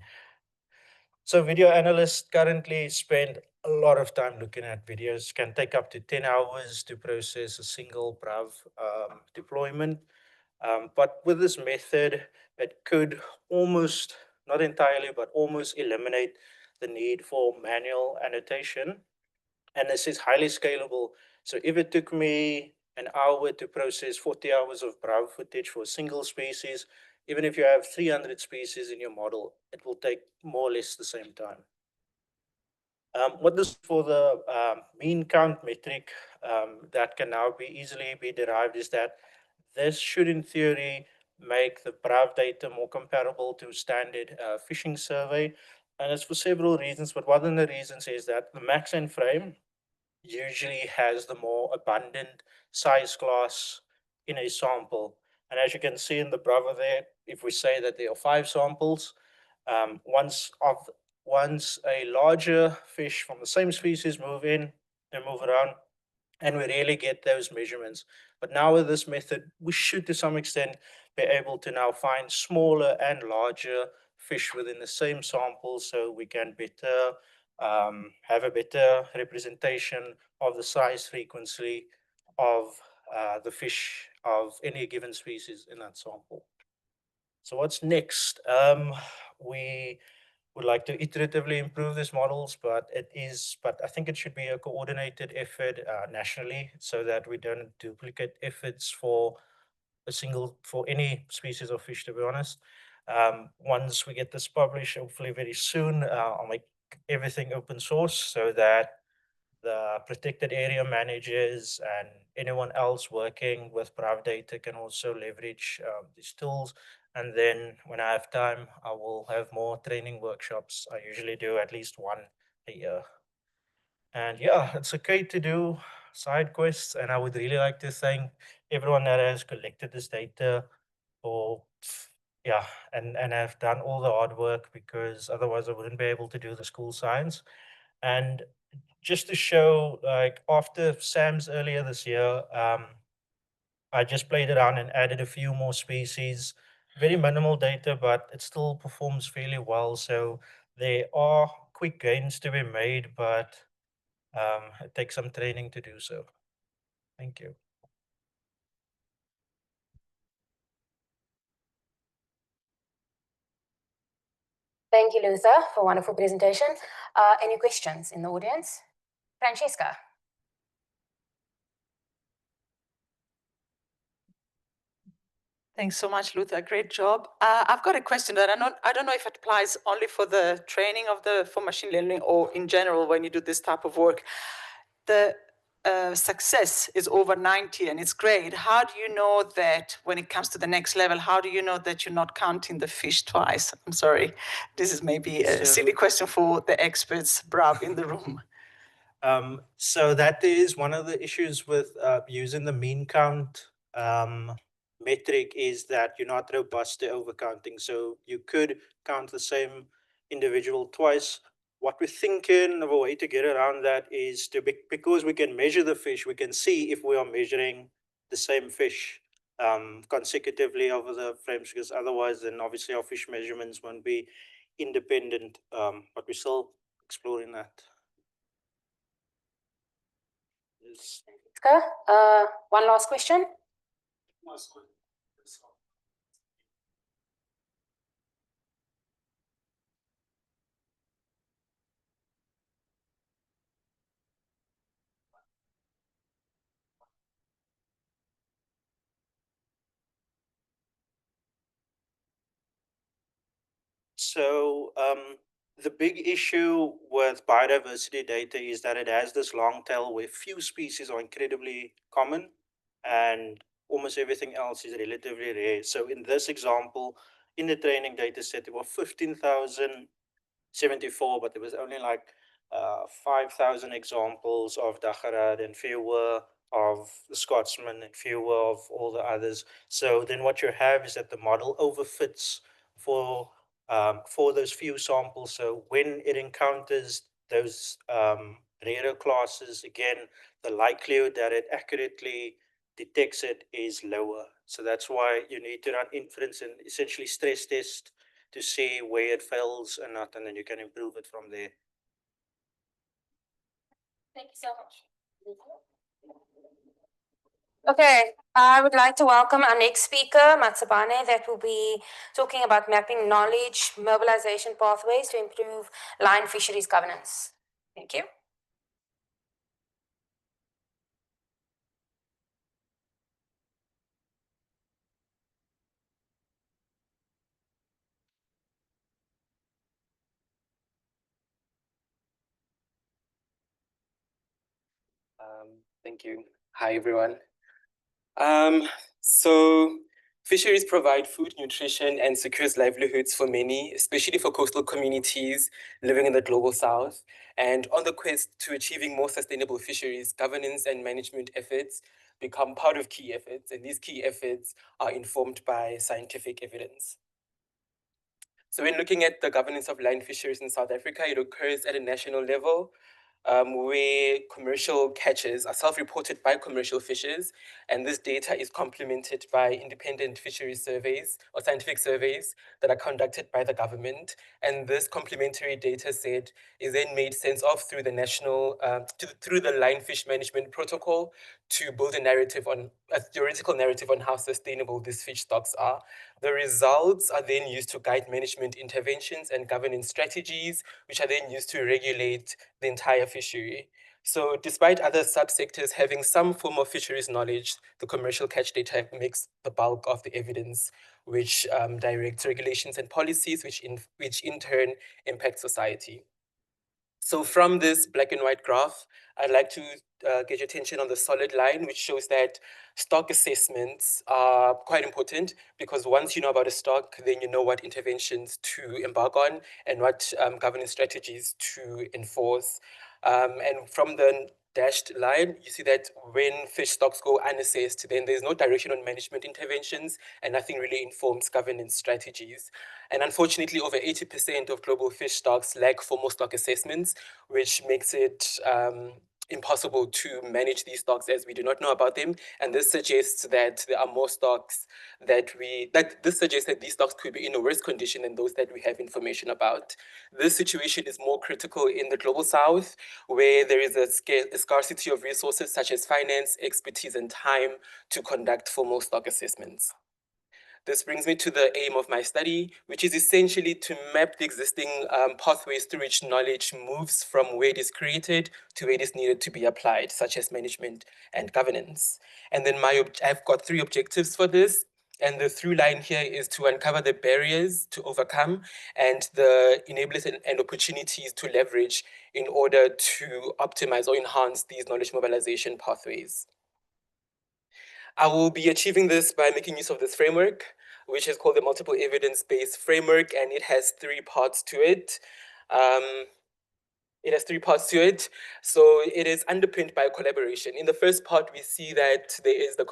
[SPEAKER 4] So video analysts currently spend a lot of time looking at videos. Can take up to 10 hours to process a single Prof deployment. But with this method, it could almost, not entirely, but almost eliminate the need for manual annotation. And this is highly scalable. So if it took me an hour to process 40 hours of Prof footage for a single species, even if you have 300 species in your model, it will take more or less the same time. What this for the mean count metric that can now be easily be derived is that this should, in theory, make the Prof data more comparable to standard phishing survey. And it's for several reasons, but one of the reasons is that the max N frame usually has the more abundant size class in a sample. And as you can see in the brother there, if we say that there are 5 samples, once a larger fish from the same species move in and move around, and we really get those measurements. But now with this method, we should to some extent be able to now find smaller and larger fish within the same sample, so we can better have a better representation of the size frequency of the fish of any given species in that sample. So what's next? We would like to iteratively improve these models, but I think it should be a coordinated effort nationally, so that we don't duplicate efforts for any species of fish, to be honest. Once we get this published, hopefully very soon, I'll make everything open source so that the protected area managers and anyone else working with Prof data can also leverage these tools. And then when I have time, I will have more training workshops. I usually do at least one a year. And yeah, it's okay to do side quests. And I would really like to thank everyone that has collected this data for, yeah, and have done all the hard work, because otherwise I wouldn't be able to do the school science. And just to show, like after SAMS earlier this year, I just played around and added a few more species. Very minimal data, but it still performs fairly well. So there are quick gains to be made, but it takes some training to do so. Thank you.
[SPEAKER 5] Thank you, Luther, for a wonderful presentation. Any questions in the audience? Francesca.
[SPEAKER 1] Thanks so much, Luther. Great job. I've got a question that I don't know if it applies only for the training for machine learning or in general when you do this type of work. The success is over 90 and it's great. How do you know that when it comes to the next level, how do you know that you're not counting the fish twice? I'm sorry. This is maybe a silly question for the experts, Brab, in the room.
[SPEAKER 4] So that is one of the issues with using the mean count metric, is that you're not robust to overcounting. So you could count the same individual twice. What we're thinking of a way to get around that is because we can measure the fish, we can see if we are measuring the same fish consecutively over the frames, because otherwise then obviously our fish measurements won't be independent, but we're still exploring that. Yes.
[SPEAKER 5] One last question.
[SPEAKER 4] So the big issue with biodiversity data is that it has this long tail where few species are incredibly common and almost everything else is relatively rare. So in this example, in the training data set, there were 15,074, but there was only like 5,000 examples of Daggerad and fewer of the Scotsman and fewer of all the others. So then what you have is that the model overfits for those few samples. So when it encounters those rarer classes, again, the likelihood that it accurately detects it is lower. So that's why you need to run inference and essentially stress test to see where it fails or not, and then you can improve it from there.
[SPEAKER 5] Thank you so much. Okay, I would like to welcome our next speaker, Matsabane, that will be talking about mapping knowledge mobilization pathways to improve line fisheries governance. Thank you.
[SPEAKER 6] Thank you. Hi, everyone. So fisheries provide food, nutrition, and secures livelihoods for many, especially for coastal communities living in the global south. And on the quest to achieving more sustainable fisheries, governance and management efforts become part of key efforts, and these key efforts are informed by scientific evidence. So when looking at the governance of line fisheries in South Africa, it occurs at a national level, where commercial catches are self-reported by commercial fishers, and this data is complemented by independent fisheries surveys or scientific surveys that are conducted by the government. And this complementary data set is then made sense of through the national, through the line fish management protocol to build a theoretical narrative on how sustainable these fish stocks are. The results are then used to guide management interventions and governance strategies, which are then used to regulate the entire fishery. So despite other subsectors having some form of fisheries knowledge, the commercial catch data makes the bulk of the evidence, which directs regulations and policies, which in turn impact society. So from this black and white graph, I'd like to get your attention on the solid line, which shows that stock assessments are quite important, because once you know about a stock, then you know what interventions to embark on and what governance strategies to enforce. And from the dashed line, you see that when fish stocks go unassessed, then there's no direction on management interventions and nothing really informs governance strategies. And unfortunately, over 80% of global fish stocks lack formal stock assessments, which makes it impossible to manage these stocks as we do not know about them. And this suggests that there are more stocks this suggests that these stocks could be in a worse condition than those that we have information about. This situation is more critical in the global south, where there is a scarcity of resources such as finance, expertise, and time to conduct formal stock assessments. This brings me to the aim of my study, which is essentially to map the existing pathways through which knowledge moves from where it is created to where it is needed to be applied, such as management and governance. And then I've got 3 objectives for this. And the through line here is to uncover the barriers to overcome and the enablers and opportunities to leverage in order to optimize or enhance these knowledge mobilization pathways. I will be achieving this by making use of this framework, which is called the multiple evidence-based framework, and it has 3 parts to it. So it is underpinned by collaboration. In the first part, we see that there is there's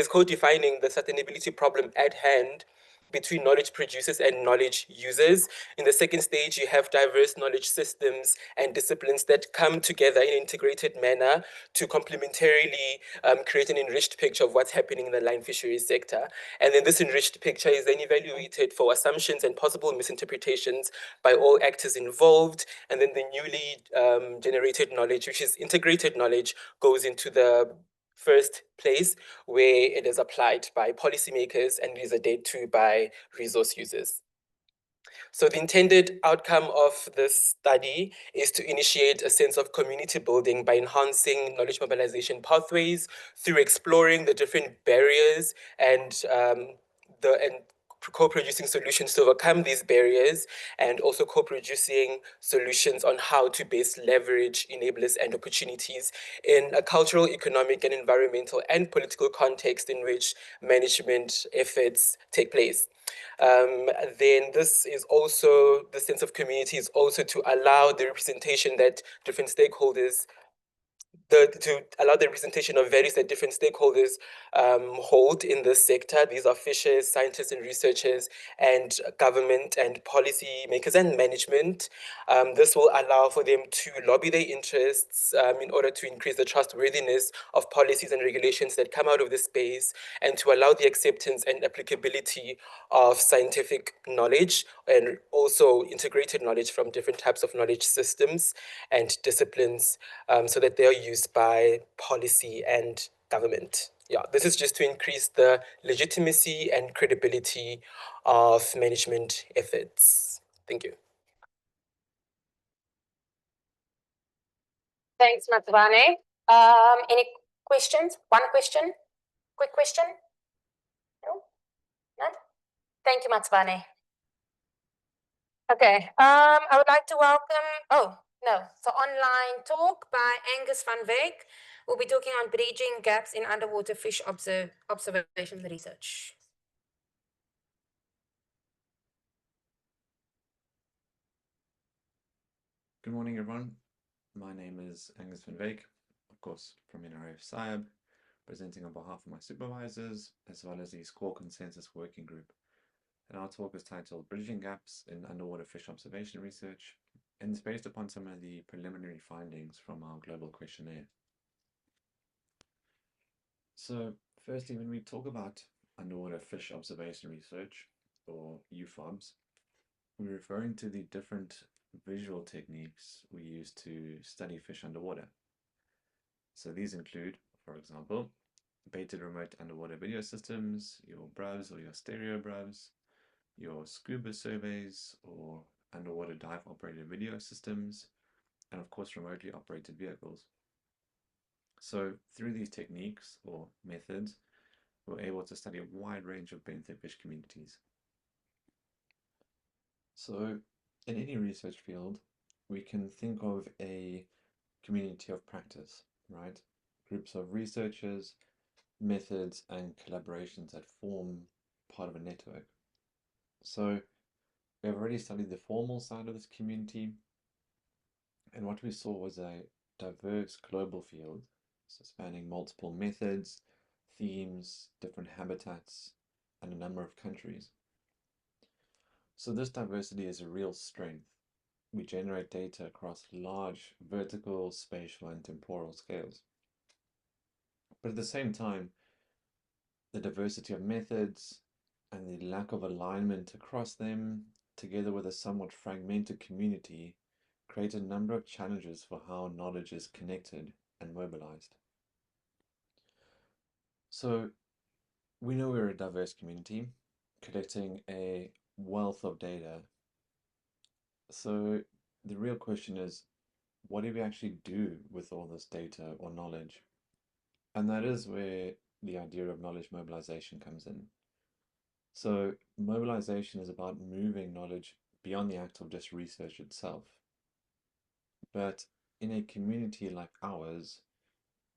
[SPEAKER 6] co-defining the sustainability problem at hand, between knowledge producers and knowledge users. In the second stage, you have diverse knowledge systems and disciplines that come together in an integrated manner to complementarily create an enriched picture of what's happening in the line fisheries sector. And then this enriched picture is then evaluated for assumptions and possible misinterpretations by all actors involved. And then the newly generated knowledge, which is integrated knowledge, goes into the first place where it is applied by policymakers and is adhered to by resource users. So the intended outcome of this study is to initiate a sense of community building by enhancing knowledge mobilization pathways through exploring the different barriers and co-producing solutions to overcome these barriers, and also co-producing solutions on how to best leverage enablers and opportunities in a cultural, economic, and environmental and political context in which management efforts take place. Then this is also, the sense of community is also to allow the representation that different stakeholders to allow the representation of various and different stakeholders hold in this sector. These are fishers, scientists and researchers, and government and policy makers and management. This will allow for them to lobby their interests in order to increase the trustworthiness of policies and regulations that come out of this space, and to allow the acceptance and applicability of scientific knowledge and also integrated knowledge from different types of knowledge systems and disciplines, so that they are used by policy and government. Yeah, this is just to increase the legitimacy and credibility of management efforts. Thank you.
[SPEAKER 5] Thanks, Matsubane. Any questions? One question? Quick question? No? None? Thank you, Matsubane. Okay, I would like to welcome, so online talk by Angus van Wyk. We'll be talking on bridging gaps in underwater fish observation research.
[SPEAKER 7] Good morning, everyone. My name is Angus van Wyk, of course, from NRF-SAIAB, presenting on behalf of my supervisors, as well as the SCORE Consensus Working Group. And our talk is titled Bridging Gaps in Underwater Fish Observation Research, and it's based upon some of the preliminary findings from our global questionnaire. So, firstly, when we talk about underwater fish observation research, or UFOBs, we're referring to the different visual techniques we use to study fish underwater. So these include, for example, baited remote underwater video systems, your BRUVs or your stereo BRUVs, your scuba surveys or underwater dive operated video systems, and of course remotely operated vehicles. So through these techniques or methods, we're able to study a wide range of benthic fish communities. So in any research field, we can think of a community of practice, right? Groups of researchers, methods, and collaborations that form part of a network. So we have already studied the formal side of this community, and what we saw was a diverse global field, so spanning multiple methods, themes, different habitats, and a number of countries. So this diversity is a real strength. We generate data across large vertical, spatial, and temporal scales. But at the same time, the diversity of methods and the lack of alignment across them, together with a somewhat fragmented community, create a number of challenges for how knowledge is connected and mobilized. So we know we're a diverse community, collecting a wealth of data. So the real question is, what do we actually do with all this data or knowledge? And that is where the idea of knowledge mobilization comes in. So mobilization is about moving knowledge beyond the act of just research itself. But in a community like ours,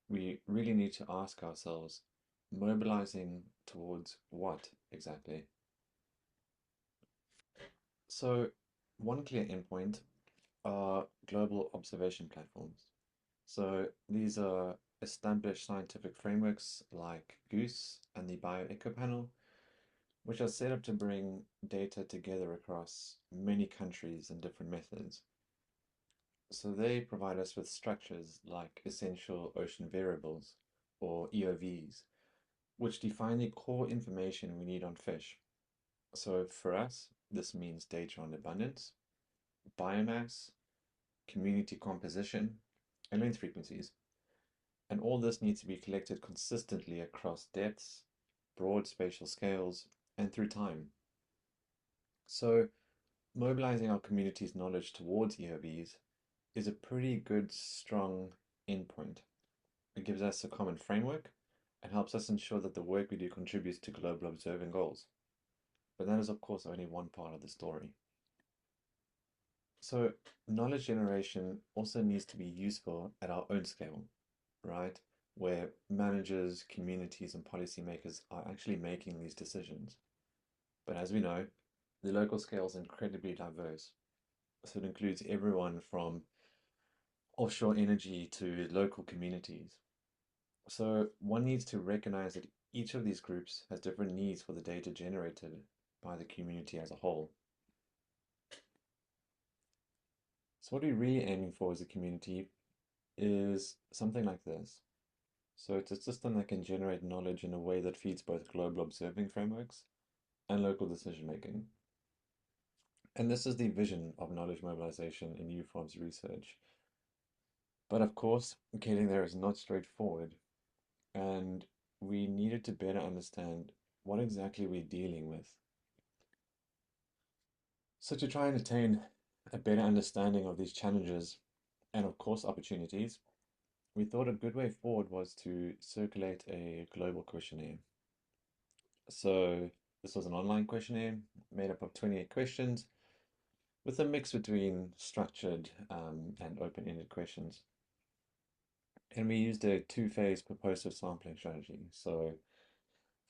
[SPEAKER 7] we really need to ask ourselves, mobilizing towards what exactly? So one clear endpoint are global observation platforms. So these are established scientific frameworks like GOOSE and the BioEco panel, which are set up to bring data together across many countries and different methods. So they provide us with structures like essential ocean variables, or EOVs, which define the core information we need on fish. So for us, this means data on abundance, biomass, community composition, and length frequencies. And all this needs to be collected consistently across depths, broad spatial scales, and through time. So mobilizing our community's knowledge towards EOVs is a pretty good, strong endpoint. It gives us a common framework and helps us ensure that the work we do contributes to global observing goals. But that is, of course, only one part of the story. So knowledge generation also needs to be useful at our own scale, right? Where managers, communities, and policymakers are actually making these decisions. But as we know, the local scale is incredibly diverse. So it includes everyone from offshore energy to local communities. So one needs to recognize that each of these groups has different needs for the data generated by the community as a whole. So what we're really aiming for as a community is something like this. So it's a system that can generate knowledge in a way that feeds both global observing frameworks and local decision making. And this is the vision of knowledge mobilization in UFOB's research. But of course, getting there is not straightforward, and we needed to better understand what exactly we're dealing with. So to try and attain a better understanding of these challenges and of course opportunities, we thought a good way forward was to circulate a global questionnaire. So this was an online questionnaire made up of 28 questions with a mix between structured and open-ended questions. And we used a two-phase purposive sampling strategy. So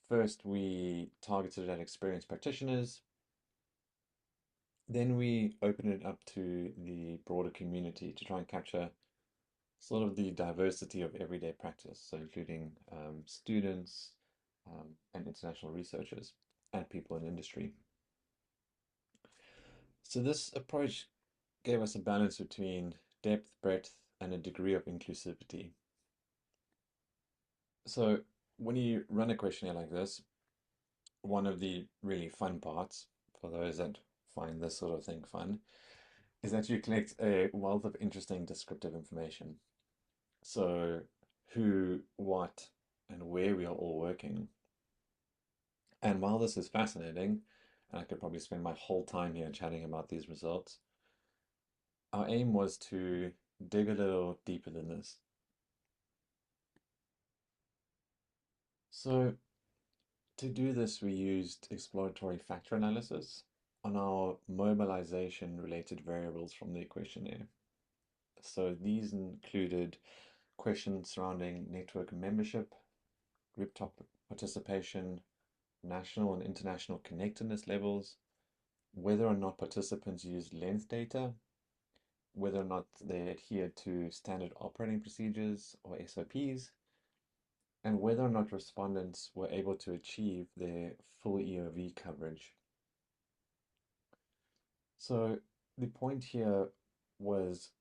[SPEAKER 7] first we targeted at experienced practitioners, then we opened it up to the broader community to try and capture sort of the diversity of everyday practice, so including students and international researchers and people in industry. So this approach gave us a balance between depth, breadth, and a degree of inclusivity. So when you run a questionnaire like this, one of the really fun parts, for those that find this sort of thing fun, is that you collect a wealth of interesting descriptive information. So who, what, and where we are all working. And while this is fascinating, and I could probably spend my whole time here chatting about these results, our aim was to dig a little deeper than this. So to do this, we used exploratory factor analysis on our mobilization-related variables from the questionnaire. So these included questions surrounding network membership, group participation, national and international connectedness levels, whether or not participants used length data, whether or not they adhered to standard operating procedures or SOPs, and whether or not respondents were able to achieve their full EOV coverage. So the point here was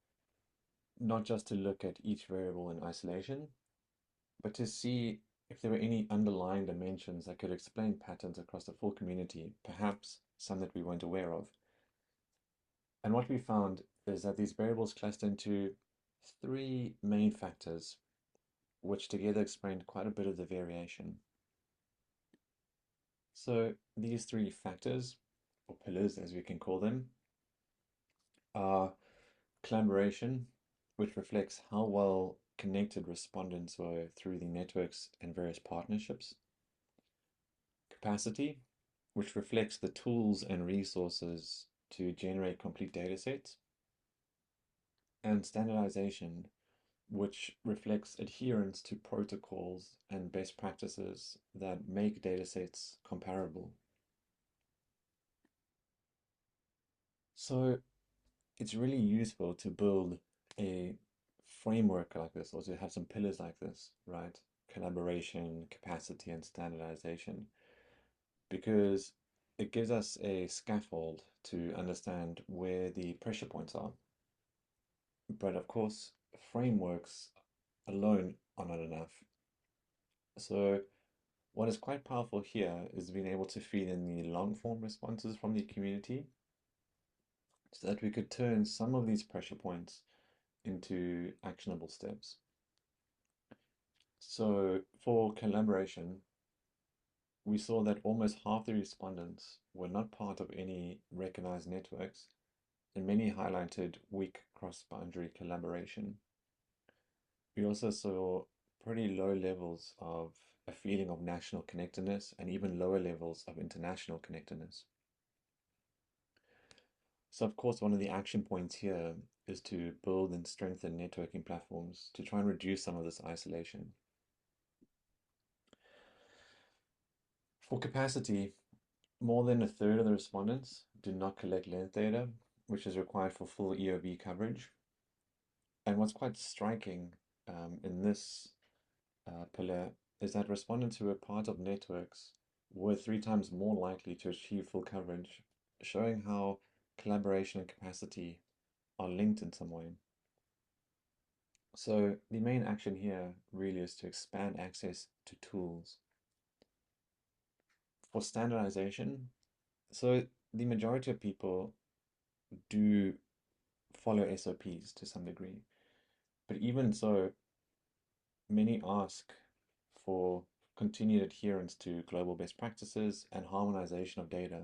[SPEAKER 7] not just to look at each variable in isolation, but to see if there were any underlying dimensions that could explain patterns across the full community, perhaps some that we weren't aware of. And what we found is that these variables cluster into three main factors, which together explained quite a bit of the variation. So these three factors, or pillars as we can call them, are collaboration, which reflects how well connected respondents were through the networks and various partnerships. Capacity, which reflects the tools and resources to generate complete data sets. And standardization, which reflects adherence to protocols and best practices that make datasets comparable. So it's really useful to build a framework like this, or to have some pillars like this, right? Collaboration, capacity, and standardization. because it gives us a scaffold to understand where the pressure points are. But of course, frameworks alone are not enough. So what is quite powerful here is being able to feed in the long form responses from the community so that we could turn some of these pressure points into actionable steps. So for collaboration, we saw that almost half the respondents were not part of any recognized networks, and many highlighted weak cross-boundary collaboration. We also saw pretty low levels of a feeling of national connectedness and even lower levels of international connectedness. So of course, one of the action points here is to build and strengthen networking platforms to try and reduce some of this isolation. For capacity, more than a third of the respondents did not collect length data, which is required for full EOB coverage. And what's quite striking in this pillar is that respondents who were part of networks were 3 times more likely to achieve full coverage, showing how collaboration and capacity are linked in some way. So the main action here really is to expand access to tools. For standardization, so the majority of people do follow SOPs to some degree, but even so, many ask for continued adherence to global best practices and harmonization of data.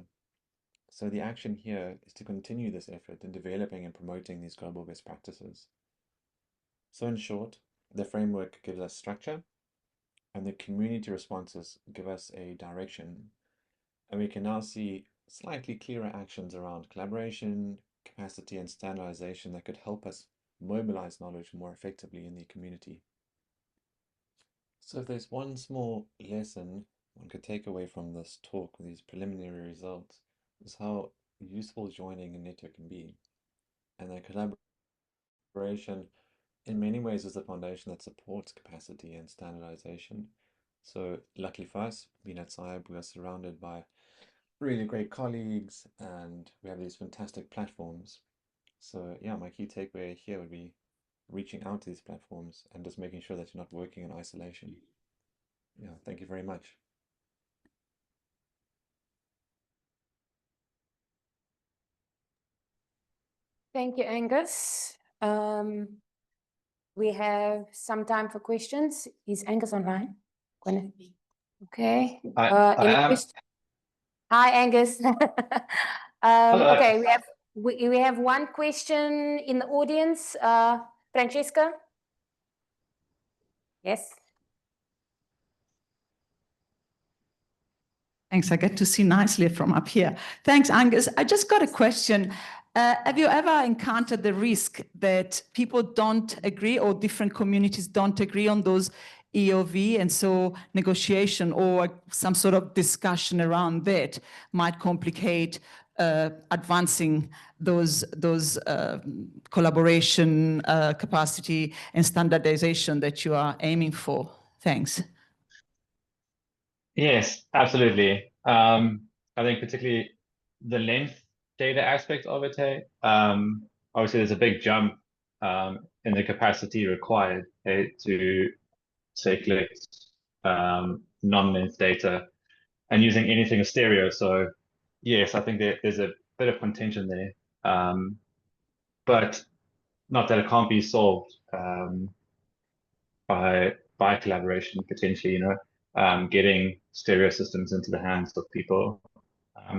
[SPEAKER 7] So the action here is to continue this effort in developing and promoting these global best practices. So in short, the framework gives us structure, and the community responses give us a direction. And we can now see slightly clearer actions around collaboration, capacity, and standardization that could help us mobilize knowledge more effectively in the community. So if there's one small lesson one could take away from this talk with these preliminary results, is how useful joining a network can be. And that collaboration in many ways is the foundation that supports capacity and standardization. So luckily for us, being at SAIAB, we are surrounded by really great colleagues and we have these fantastic platforms. So yeah, my key takeaway here would be reaching out to these platforms and just making sure that you're not working in isolation. Yeah, thank you very much.
[SPEAKER 5] Thank you, Angus. We have some time for questions. Is Angus online? Okay. Any questions? Hi, Angus. Okay, we have one question in the audience. Francesca? Yes.
[SPEAKER 8] Thanks. I get to see nicely from up here. Thanks, Angus. I just got a question. Have you ever encountered the risk that people don't agree or different communities don't agree on those EOV, and so negotiation or some sort of discussion around that might complicate advancing those collaboration capacity and standardization that you are aiming for? Thanks.
[SPEAKER 9] Yes, absolutely. I think particularly the length data aspect of it, obviously there's a big jump in the capacity required to say collect non-length data and using anything as stereo. So yes, I think there's a bit of contention there, but not that it can't be solved by collaboration potentially, getting stereo systems into the hands of people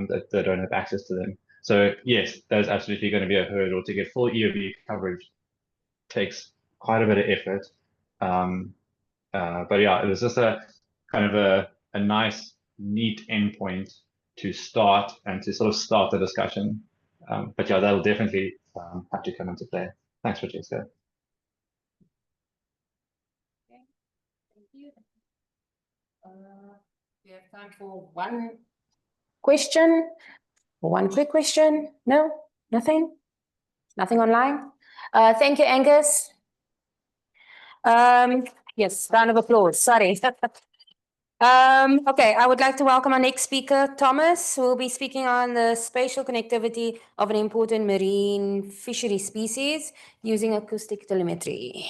[SPEAKER 9] that don't have access to them. So yes, there's absolutely going to be a hurdle to get full EOB coverage. Takes quite a bit of effort. But yeah, it was just a kind of a nice, neat endpoint to start and to sort of start the discussion. But yeah, that'll definitely have to come into play. Thanks, Francesca.
[SPEAKER 5] Okay, thank you. We have time for one question, one quick question. No, nothing? Nothing online? Thank you, Angus. Yes, round of applause. Sorry. Okay, I would like to welcome our next speaker, Thomas, who will be speaking on the spatial connectivity of an important marine fishery species using acoustic telemetry.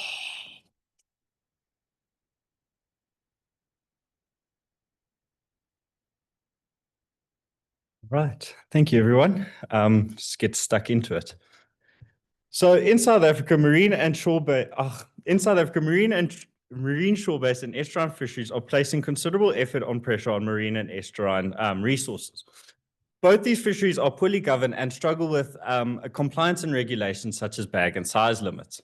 [SPEAKER 10] Right, thank you everyone. Just get stuck into it. So in South Africa, marine and shore-based and estuarine fisheries are placing considerable effort on pressure on marine and estuarine resources. Both these fisheries are poorly governed and struggle with compliance and regulations such as bag and size limits.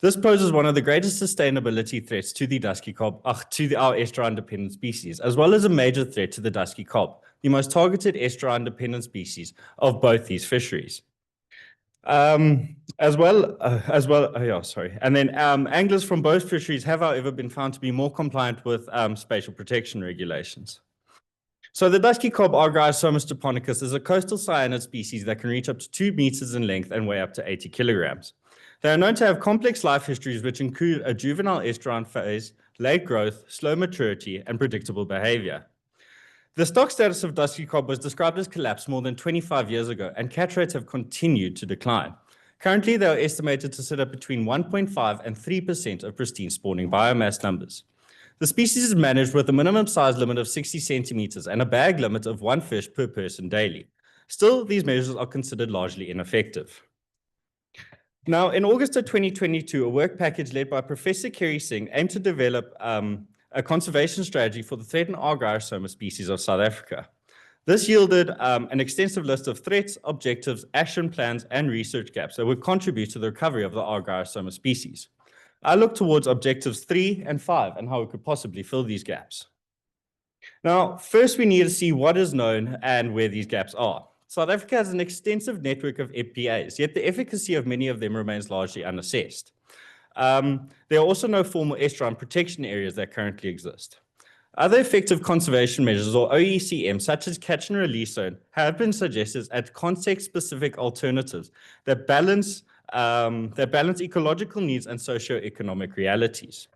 [SPEAKER 10] This poses one of the greatest sustainability threats to the dusky cob, to our estuarine-dependent species, as well as a major threat to the dusky cob, the most targeted estuarine-dependent species of both these fisheries. And then anglers from both fisheries have, however, been found to be more compliant with spatial protection regulations. So the dusky cob Argyrosomus japonicus is a coastal cyanid species that can reach up to 2 meters in length and weigh up to 80 kilograms. They are known to have complex life histories which include a juvenile estuarine phase, late growth, slow maturity, and predictable behavior. The stock status of dusky cob was described as collapsed more than 25 years ago, and catch rates have continued to decline. Currently, they are estimated to sit at between 1.5 and 3% of pristine spawning biomass numbers. The species is managed with a minimum size limit of 60 centimeters and a bag limit of 1 fish per person daily. Still, these measures are considered largely ineffective. Now, in August of 2022, a work package led by Professor Kerry Singh aimed to develop a conservation strategy for the threatened Argyrosomus species of South Africa. This yielded an extensive list of threats, objectives, action plans, and research gaps that would contribute to the recovery of the Argyrosomus species. I look towards objectives 3 and 5 and how we could possibly fill these gaps. Now, first we need to see what is known and where these gaps are. South Africa has an extensive network of FPAs, yet the efficacy of many of them remains largely unassessed. There are also no formal estuarine protection areas that currently exist. Other effective conservation measures, or OECM, such as catch and release zone, have been suggested as context-specific alternatives that balance ecological needs and socio-economic realities.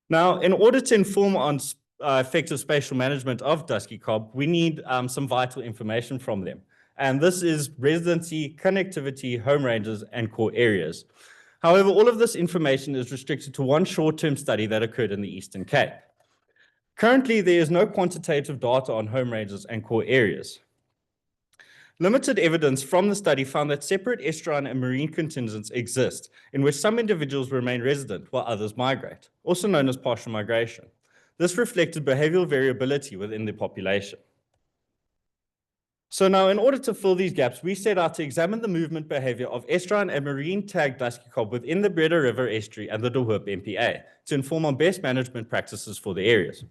[SPEAKER 10] Now, in order to inform on effective spatial management of dusky cob, we need some vital information from them. And this is residency, connectivity, home ranges, and core areas. However, all of this information is restricted to one short-term study that occurred in the Eastern Cape. Currently, there is no quantitative data on home ranges and core areas. Limited evidence from the study found that separate estuarine and marine contingents exist, in which some individuals remain resident while others migrate, also known as partial migration. This reflected behavioral variability within the population. So now, in order to fill these gaps, we set out to examine the movement behavior of estuarine and marine tagged dusky cob within the Breda River estuary and the De Hoop MPA to inform on best management practices for the areas.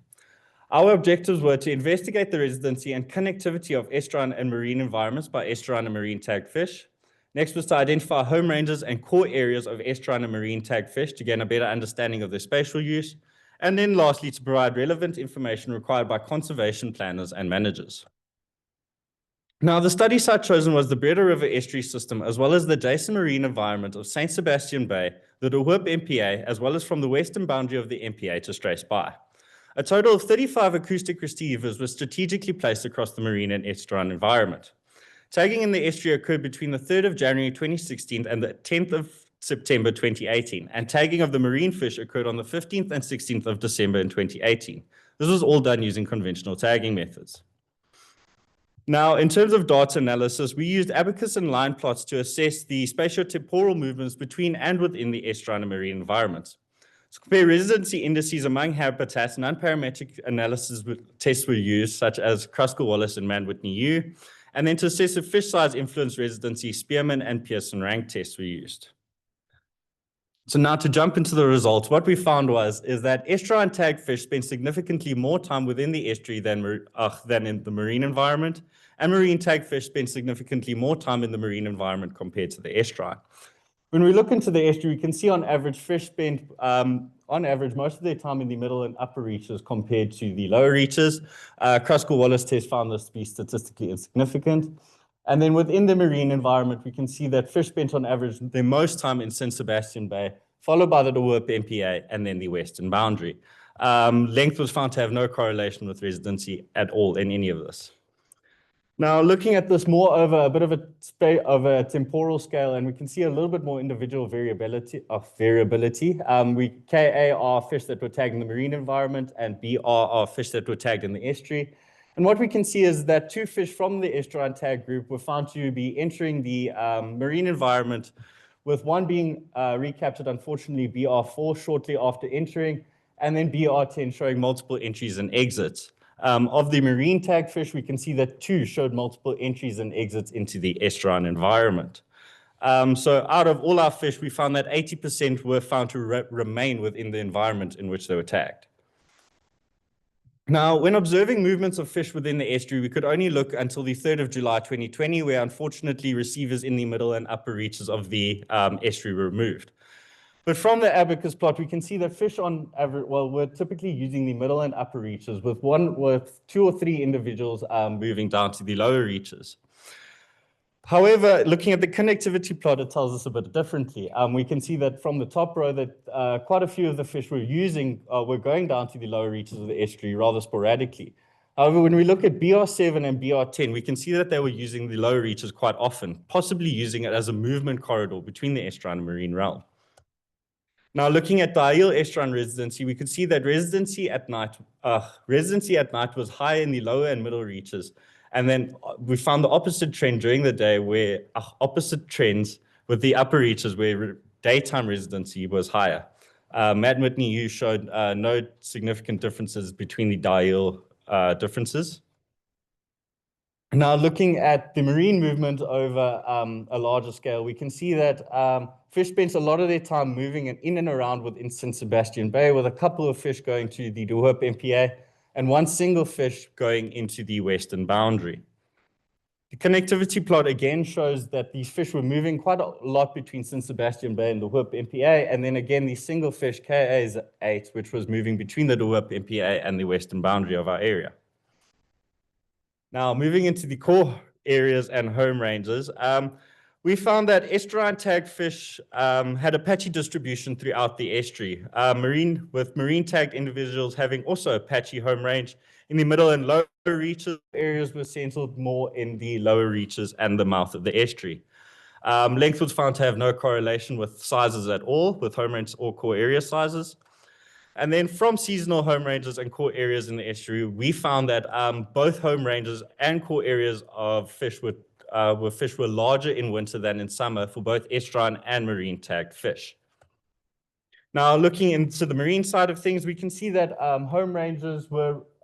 [SPEAKER 10] Our objectives were to investigate the residency and connectivity of estuarine and marine environments by estuarine and marine tagged fish. Next was to identify home ranges and core areas of estuarine and marine tagged fish to gain a better understanding of their spatial use. And then lastly, to provide relevant information required by conservation planners and managers. Now, the study site chosen was the Breda River estuary system, as well as the adjacent marine environment of St. Sebastian Bay, the De Hoop MPA, as well as from the western boundary of the MPA to Straits Bay. A total of 35 acoustic receivers were strategically placed across the marine and estuarine environment. Tagging in the estuary occurred between the 3rd of January 2016 and the 10th of September 2018, and tagging of the marine fish occurred on the 15th and 16th of December in 2018. This was all done using conventional tagging methods. Now, in terms of data analysis, we used abacus and line plots to assess the spatiotemporal movements between and within the estuarine and marine environments. To compare residency indices among habitats, non-parametric analysis tests were used, such as Kruskal-Wallis and Mann-Whitney-U, and then to assess if fish size influenced residency, Spearman and Pearson rank tests were used. So now to jump into the results, what we found is that estuarine tagged fish spend significantly more time within the estuary than in the marine environment, and marine tagged fish spend significantly more time in the marine environment compared to the estuarine. When we look into the estuary, we can see on average fish spend, on average, most of their time in the middle and upper reaches compared to the lower reaches. Kruskal-Wallis test found this to be statistically insignificant. And then within the marine environment, we can see that fish spent on average their most time in St. Sebastian Bay, followed by the De Hoop MPA and then the western boundary. Length was found to have no correlation with residency at all in any of this. Now, looking at this more over a bit of a temporal scale, and we can see a little bit more individual variability. KA are fish that were tagged in the marine environment, and BR are fish that were tagged in the estuary. And what we can see is that 2 fish from the estuarine tag group were found to be entering the marine environment, with one being recaptured, unfortunately, BR4 shortly after entering, and then BR10 showing multiple entries and exits. Of the marine tag fish, we can see that 2 showed multiple entries and exits into the estuarine environment. So out of all our fish, we found that 80% were found to remain within the environment in which they were tagged. Now, when observing movements of fish within the estuary, we could only look until the 3rd of July 2020, where unfortunately receivers in the middle and upper reaches of the estuary were removed. But from the abacus plot, we can see that fish on average, we're typically using the middle and upper reaches with 2 or 3 individuals moving down to the lower reaches. However, looking at the connectivity plot, it tells us a bit differently. We can see that from the top row that quite a few of the fish were going down to the lower reaches of the estuary rather sporadically. However, when we look at BR7 and BR10, we can see that they were using the lower reaches quite often, possibly using it as a movement corridor between the estuarine and marine realm. Now, looking at diel estuarine residency, we could see that residency at night was high in the lower and middle reaches. And then we found the opposite trend during the day, where opposite trends with the upper reaches, where daytime residency was higher. Matt Whitney, you showed no significant differences between the diel differences. Now, looking at the marine movement over a larger scale, we can see that fish spent a lot of their time moving in and around within St. Sebastian Bay, with a couple of fish going to the De Hoop MPA and 1 single fish going into the western boundary. The connectivity plot again shows that these fish were moving quite a lot between St. Sebastian Bay and the De Hoop MPA, and then again the single fish KA8, which was moving between the De Hoop MPA and the western boundary of our area. Now, moving into the core areas and home ranges, we found that estuarine tagged fish had a patchy distribution throughout the estuary, with marine tagged individuals having also a patchy home range in the middle and lower reaches. Areas were settled more in the lower reaches and the mouth of the estuary. Length was found to have no correlation with sizes at all, with home range or core area sizes. And then from seasonal home ranges and core areas in the estuary, we found that both home ranges and core areas of fish were larger in winter than in summer for both estuarine and marine tagged fish. Now, looking into the marine side of things, we can see that home ranges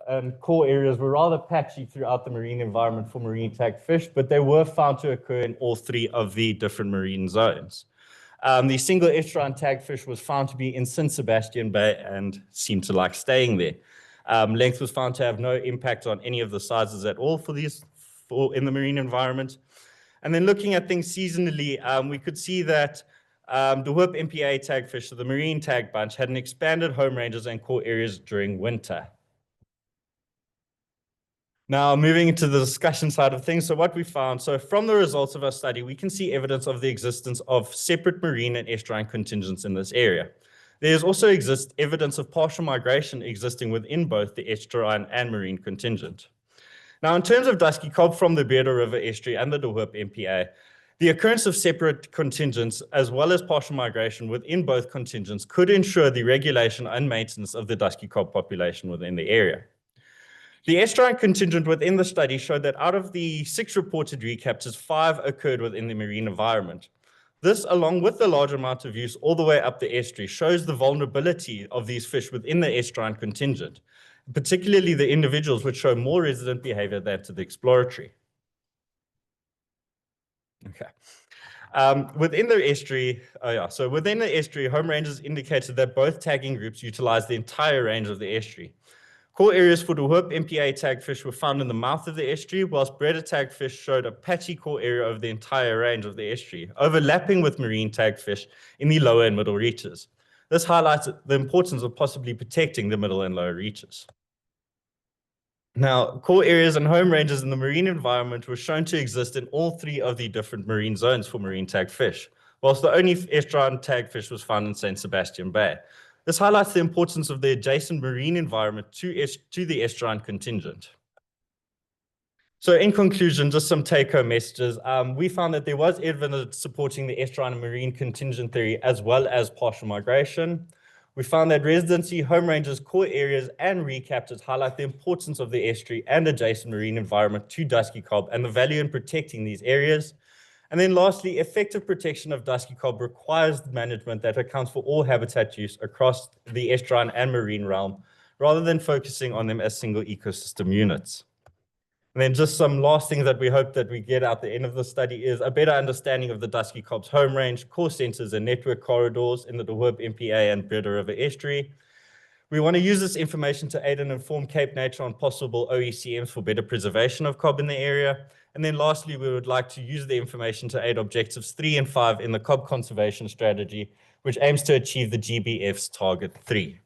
[SPEAKER 10] and core areas were rather patchy throughout the marine environment for marine tagged fish, but they were found to occur in all 3 of the different marine zones. The single estuarine tagged fish was found to be in St. Sebastian Bay and seemed to like staying there. Length was found to have no impact on any of the sizes at all in the marine environment. And then looking at things seasonally, we could see that De Hoop MPA tagged fish, so the marine tag bunch, had an expanded home ranges and core areas during winter. Now, moving into the discussion side of things, so what we found, so from the results of our study, we can see evidence of the existence of separate marine and estuarine contingents in this area. There also exists evidence of partial migration existing within both the estuarine and marine contingent. Now, in terms of dusky cob from the Bearder River estuary and the De Hoop MPA, the occurrence of separate contingents as well as partial migration within both contingents could ensure the regulation and maintenance of the dusky cob population within the area. The estuarine contingent within the study showed that out of the 6 reported recaptures, 5 occurred within the marine environment. This, along with the large amount of use all the way up the estuary, shows the vulnerability of these fish within the estuarine contingent, particularly the individuals which show more resident behavior than to the exploratory. Okay. Within the estuary, home ranges indicated that both tagging groups utilized the entire range of the estuary. Core areas for De Hoop MPA tagged fish were found in the mouth of the estuary, whilst Breeder tagged fish showed a patchy core area over the entire range of the estuary, overlapping with marine tagged fish in the lower and middle reaches. This highlights the importance of possibly protecting the middle and lower reaches. Now, core areas and home ranges in the marine environment were shown to exist in all 3 of the different marine zones for marine tagged fish, whilst the only estuarine tagged fish was found in St. Sebastian Bay. This highlights the importance of the adjacent marine environment to the estuarine contingent. So in conclusion, just some take-home messages. We found that there was evidence supporting the estuarine and marine contingent theory as well as partial migration. We found that residency, home ranges, core areas, and recaptures highlight the importance of the estuary and adjacent marine environment to dusky cob and the value in protecting these areas. And then lastly, effective protection of dusky cob requires management that accounts for all habitat use across the estuarine and marine realm, rather than focusing on them as single ecosystem units. And then just some last things that we hope that we get out the end of the study is a better understanding of the dusky cob's home range, core centers, and network corridors in the De Hoop, MPA, and Breda River estuary. We want to use this information to aid and inform Cape Nature on possible OECMs for better preservation of cob in the area. And then lastly, we would like to use the information to aid objectives 3 and 5 in the cob conservation strategy, which aims to achieve the GBF's target 3.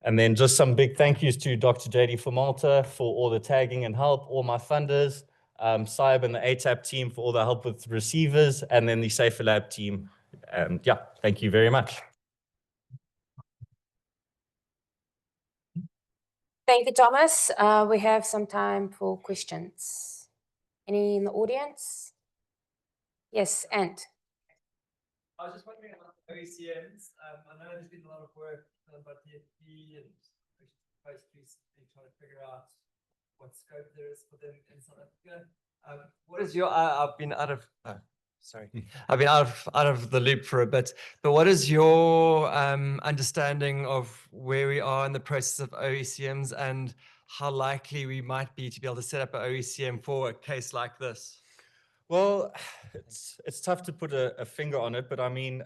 [SPEAKER 10] And then just some big thank yous to Dr. JD for Malta for all the tagging and help, all my funders, SAIAB and the ATAP team for all the help with receivers, and then the Safer Lab team. And yeah, thank you very much.
[SPEAKER 5] Thank you, Thomas. We have some time for questions. Any in the audience? Yes, Ant.
[SPEAKER 11] I was just wondering about the OECMs. I know there's been a lot of work done by DFP and post recently trying to figure out what scope there is for them in South Africa. What is your? I've been out of. Sorry, I've been out of the loop for a bit. But what is your understanding of where we are in the process of OECMs and how likely we might be to be able to set up an OECM for a case like this?
[SPEAKER 10] Well, it's tough to put a finger on it, but I mean,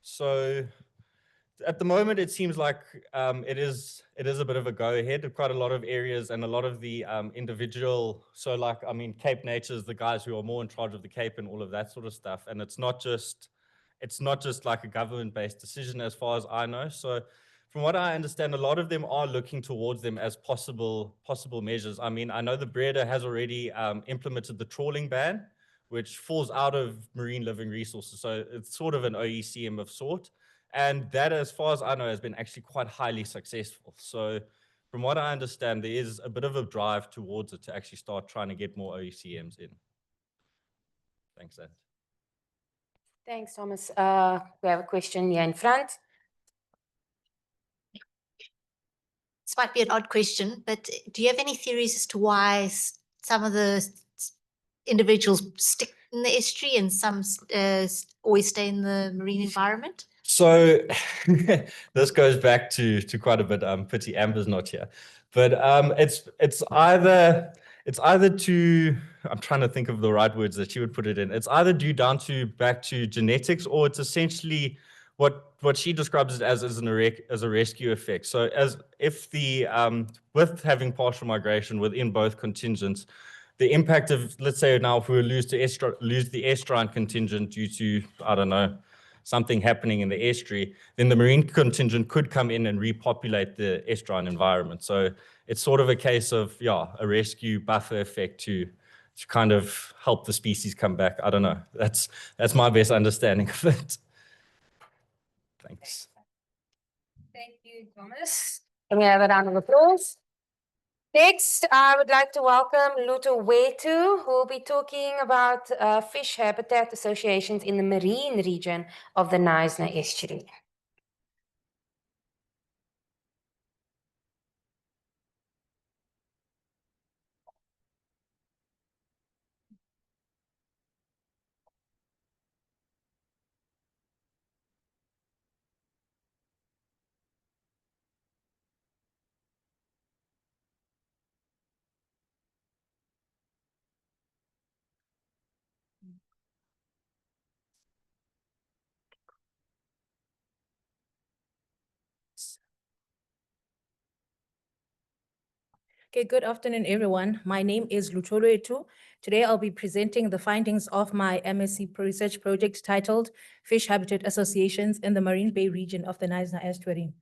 [SPEAKER 10] so at the moment it seems like it is a bit of a go ahead. Quite a lot of areas and a lot of the individual. So like, I mean, Cape Nature is the guys who are more in charge of the Cape and all of that sort of stuff. And it's not just like a government-based decision as far as I know. So from what I understand, a lot of them are looking towards them as possible measures. I mean, I know the Breda has already implemented the trawling ban, which falls out of marine living resources. So it's sort of an OECM of sort. And that, as far as I know, has been actually quite highly successful. So from what I understand, there is a bit of a drive towards it to actually start trying to get more OECMs in. Thanks, Ed.
[SPEAKER 5] Thanks, Thomas. We have a question here in front.
[SPEAKER 2] This might be an odd question, but do you have any theories as to why some of the individuals stick in the estuary and some always stay in the marine environment?
[SPEAKER 10] So this goes back to quite a bit. Pity Amber's not here, but it's either to, I'm trying to think of the right words that she would put it in. It's either due back to genetics, or it's essentially what she describes it as a rescue effect. So as if the with having partial migration within both contingents, the impact of, let's say now if we lose the estuarine contingent due to, I don't know, something happening in the estuary, then the marine contingent could come in and repopulate the estuarine environment. So it's sort of a case of, yeah, a rescue buffer effect to kind of help the species come back. I don't know. That's my best understanding of it. Thanks.
[SPEAKER 5] Thank you, Thomas. Can we have a round of applause? Next, I would like to welcome Luto Wetu, who will be talking about fish habitat associations in the marine region of the Knysna estuary.
[SPEAKER 12] Okay, good afternoon, everyone. My name is Lutolo Etu. Today, I'll be presenting the findings of my MSc research project titled Fish Habitat Associations in the Marine Bay region of the Knysna estuary.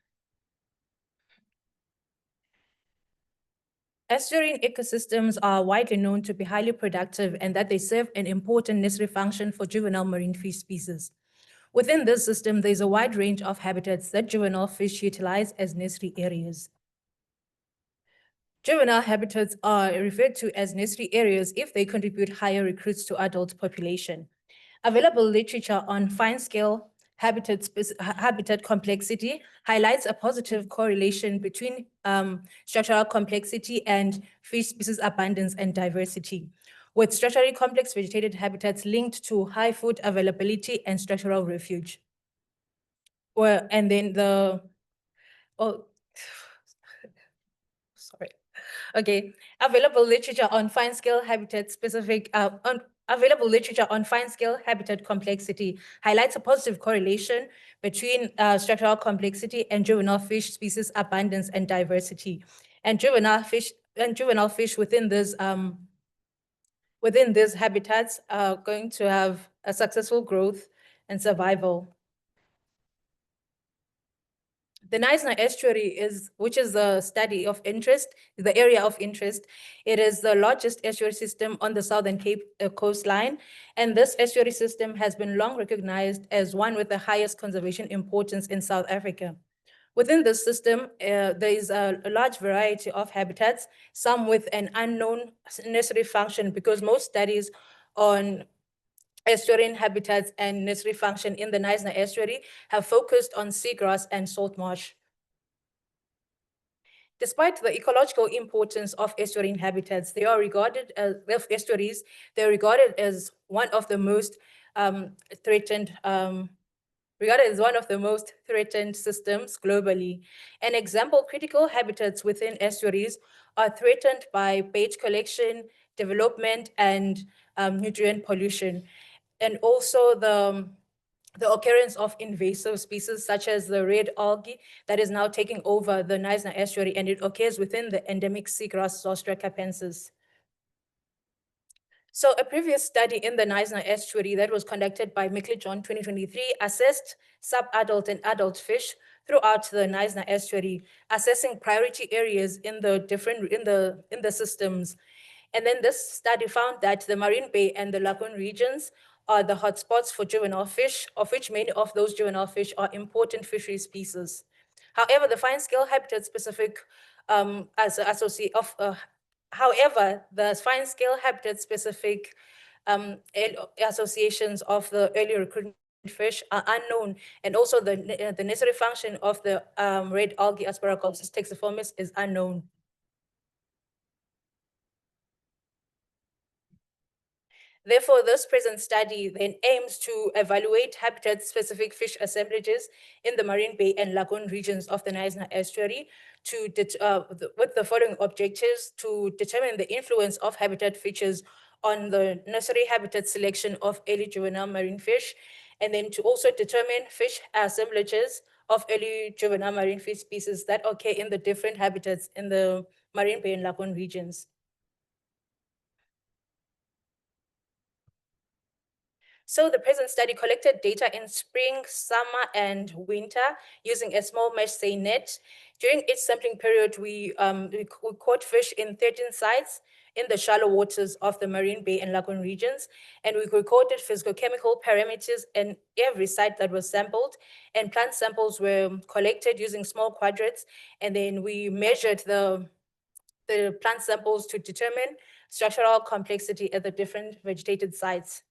[SPEAKER 12] Estuarine ecosystems are widely known to be highly productive and that they serve an important necessary function for juvenile marine fish species. Within this system, there's a wide range of habitats that juvenile fish utilize as nursery areas. Juvenile habitats are referred to as nursery areas if they contribute higher recruits to adult population. Available literature on fine-scale habitat complexity highlights a positive correlation between structural complexity and fish species abundance and diversity, with structurally complex vegetated habitats linked to high food availability and structural refuge. And then sorry. Okay, available literature on fine-scale habitat habitat complexity highlights a positive correlation between structural complexity and juvenile fish species abundance and diversity. And juvenile fish within these habitats are going to have a successful growth and survival. The Neisner estuary which is the study of interest, the area of interest. It is the largest estuary system on the Southern Cape coastline. And this estuary system has been long recognized as one with the highest conservation importance in South Africa. Within this system, there is a large variety of habitats, some with an unknown nursery function, because most studies on estuarine habitats and nursery function in the Neisner estuary have focused on seagrass and salt marsh. Despite the ecological importance of estuarine habitats, they are regarded as estuaries. They're regarded as one of the most threatened systems globally. An example, critical habitats within estuaries are threatened by bait collection, development, and nutrient pollution. And also the occurrence of invasive species such as the red algae that is now taking over the Neisner estuary, and it occurs within the endemic seagrass Zostera capensis. So a previous study in the Neisner estuary that was conducted by Mickley-John 2023 assessed sub-adult and adult fish throughout the Neisner estuary, assessing priority areas in the systems. And then this study found that the Marine Bay and the Lagoon regions are the hotspots for juvenile fish, of which many of those juvenile fish are important fishery species. However, the fine-scale habitat-specific habitat-specific associations of the early recruitment fish are unknown, and also the necessary function of the red algae Asparagopsis texiformis is unknown. Therefore, this present study then aims to evaluate habitat-specific fish assemblages in the Marine Bay and Lagoon regions of the Neisner estuary with the following objectives: to determine the influence of habitat features on the nursery habitat selection of early juvenile marine fish, and then to also determine fish assemblages of early juvenile marine fish species that occur in the different habitats in the Marine Bay and Lagoon regions. So the present study collected data in spring, summer, and winter using a small mesh seine net. During each sampling period, we caught fish in 13 sites in the shallow waters of the Marine Bay and Lagoon regions, and we recorded physicochemical parameters in every site that was sampled, and plant samples were collected using small quadrats, and then we measured the plant samples to determine structural complexity at the different vegetated sites.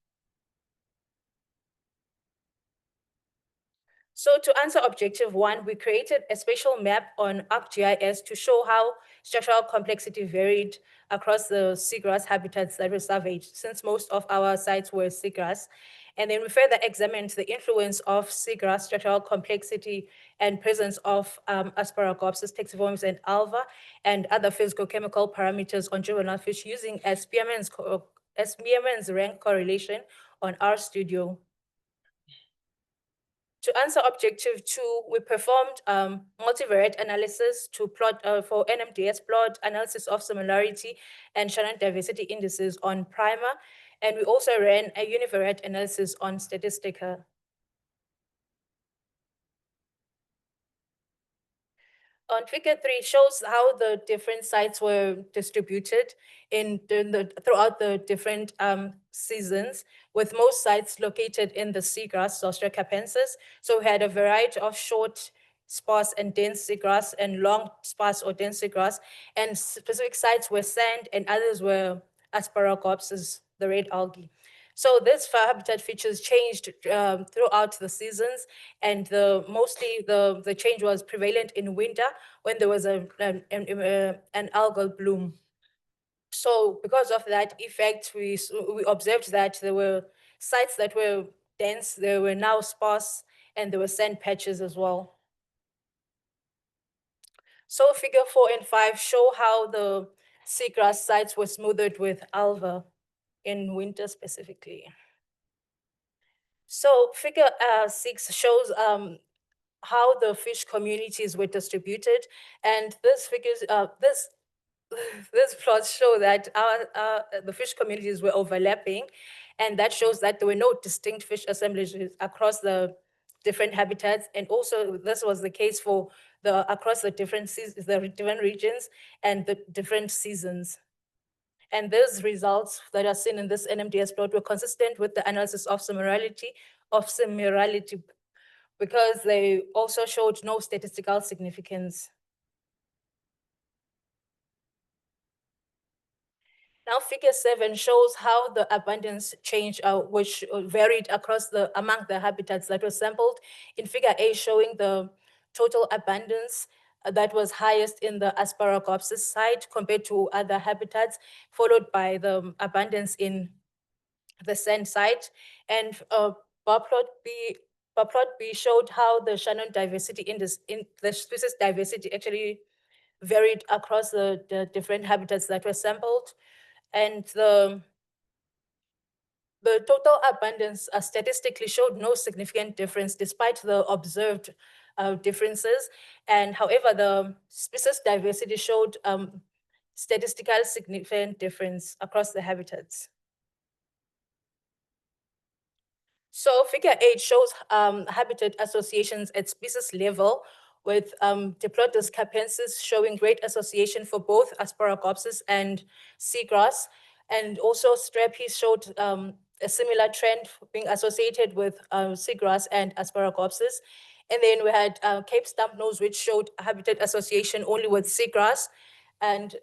[SPEAKER 12] So to answer objective 1, we created a spatial map on ArcGIS to show how structural complexity varied across the seagrass habitats that were surveyed, since most of our sites were seagrass. And then we further examined the influence of seagrass structural complexity and presence of Asparagopsis texiformis and alva and other physicochemical parameters on juvenile fish using a Spearman's rank correlation on RStudio. To answer objective 2, we performed multivariate analysis to plot for NMDS plot, analysis of similarity, and Shannon diversity indices on Primer, and we also ran a univariate analysis on Statistica. on figure 3 shows how the different sites were distributed throughout the different seasons, with most sites located in the seagrass, Zostera capensis. So we had a variety of short, sparse and dense seagrass and long, sparse or dense seagrass, and specific sites were sand and others were Asparagopsis, the red algae. So this habitat features changed throughout the seasons, and mostly the change was prevalent in winter when there was an algal bloom. So because of that effect, we observed that there were sites that were dense, they were now sparse, and there were sand patches as well. So figure 4 and 5 show how the seagrass sites were smoothed with alva in winter specifically. So figure 6 shows how the fish communities were distributed, and this figures this plots show that the fish communities were overlapping, and that shows that there were no distinct fish assemblages across the different habitats, and also this was the case for across the different regions and the different seasons. And those results that are seen in this NMDS plot were consistent with the analysis of similarity because they also showed no statistical significance. Now, figure 7 shows how the abundance change, which varied among the habitats that were sampled. In figure 8, showing the total abundance that was highest in the Asparagopsis site compared to other habitats, followed by the abundance in the sand site. And bar plot B showed how the Shannon diversity in the species diversity actually varied across the different habitats that were sampled. And the total abundance statistically showed no significant difference despite the observed differences. And however, the species diversity showed statistical significant difference across the habitats. So figure 8 shows habitat associations at species level, with Diplodocus capensis showing great association for both Asparagopsis and seagrass. And also Strepes showed a similar trend being associated with seagrass and Asparagopsis. And then we had Cape Stumpnose, which showed habitat association only with seagrass. And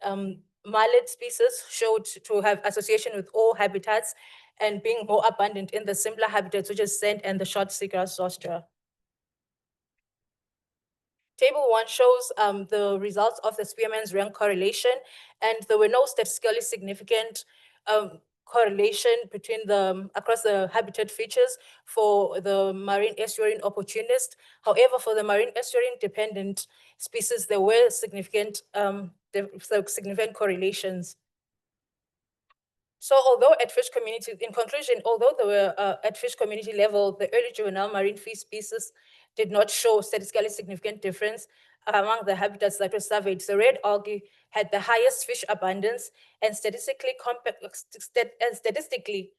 [SPEAKER 12] mallet species showed to have association with all habitats and being more abundant in the simpler habitats, which is sand and the short seagrass zostera. Table 1 shows the results of the Spearman's rank correlation, and there were no statistically significant correlation between across the habitat features for the marine estuarine opportunist. However, for the marine estuarine dependent species, there were significant correlations. So although at fish community, in conclusion, although there were at fish community level, the early juvenile marine fish species did not show statistically significant difference among the habitats that were surveyed. The red algae had the highest fish abundance, and statistically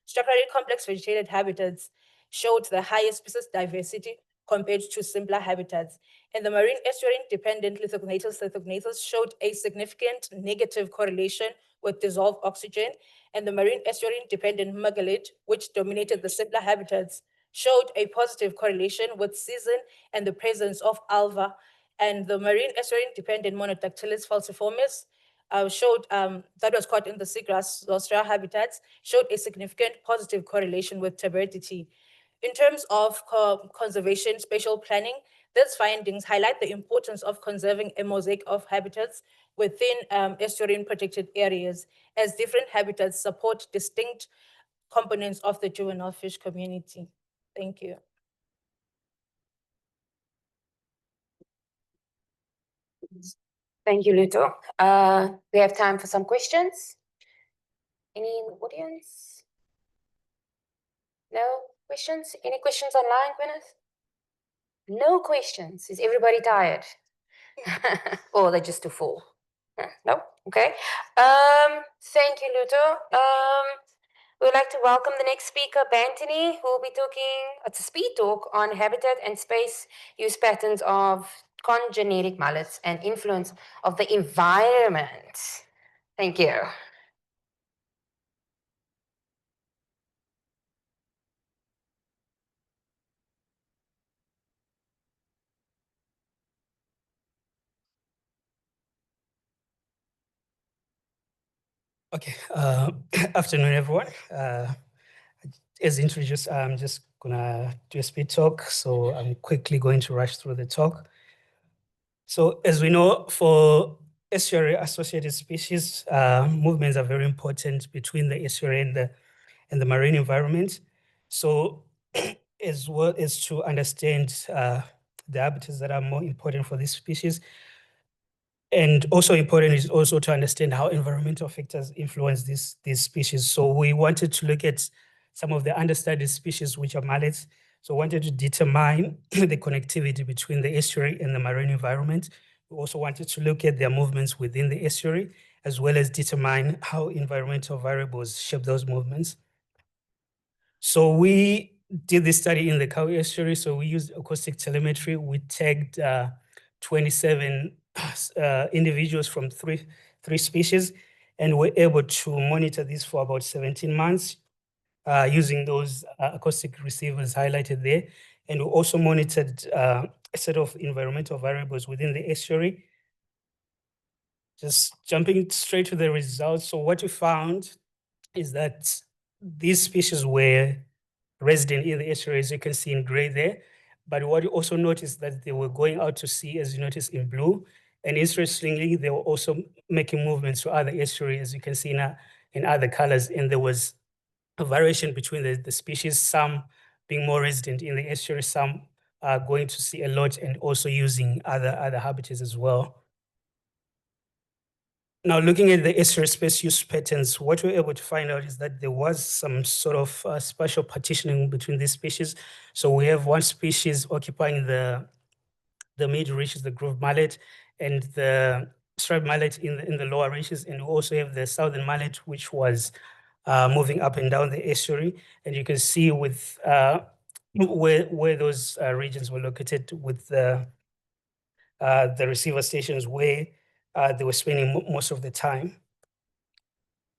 [SPEAKER 12] structurally complex vegetated habitats showed the highest species diversity compared to simpler habitats. And the marine estuarine dependent Lithognathus showed a significant negative correlation with dissolved oxygen, and the marine estuarine dependent Megalith, which dominated the simpler habitats, showed a positive correlation with season and the presence of alva. And the marine estuarine dependent Monodactylus falciformis showed that was caught in the seagrass zostera habitats, showed a significant positive correlation with turbidity. In terms of conservation spatial planning, these findings highlight the importance of conserving a mosaic of habitats within estuarine protected areas, as different habitats support distinct components of the juvenile fish community. Thank you.
[SPEAKER 5] Thank you, Luto. We have time for some questions. Any in the audience? No questions? Any questions online, Gwyneth? No questions. Is everybody tired? Or they're just too full? No? Okay. Thank you, Luto. We'd like to welcome the next speaker, Bantini, who will be talking, it's a speed talk on habitat and space use patterns of congenetic mullets and influence of the environment. Thank you.
[SPEAKER 13] Okay, afternoon, everyone. As introduced, I'm just gonna do a speed talk, so I'm quickly going to rush through the talk. So as we know, for estuary-associated species, movements are very important between the estuary and the marine environment. So as well as to understand the habitats that are more important for these species, and also important is also to understand how environmental factors influence these species. So we wanted to look at some of the understudied species, which are mallets. So we wanted to determine the connectivity between the estuary and the marine environment. We also wanted to look at their movements within the estuary, as well as determine how environmental variables shape those movements. So we did this study in the Kawi estuary. So we used acoustic telemetry. We tagged 27 individuals from three species, and we're able to monitor this for about 17 months using those acoustic receivers highlighted there. And we also monitored a set of environmental variables within the estuary. Just jumping straight to the results. So what we found is that these species were resident in the estuary, as you can see in gray there. But what you also notice that they were going out to sea, as you notice in blue. And interestingly, they were also making movements to other estuaries, as you can see in other colors. And there was a variation between the species, some being more resident in the estuary, some going to sea a lot, and also using other habitats as well. Now, looking at the estuary space use patterns, what we were able to find out is that there was some sort of spatial partitioning between these species. So we have one species occupying the mid reaches, the groove mallet, and the striped mallet in the lower reaches. And we also have the southern mallet, which was moving up and down the estuary. And you can see with where those regions were located with the receiver stations where they were spending most of the time.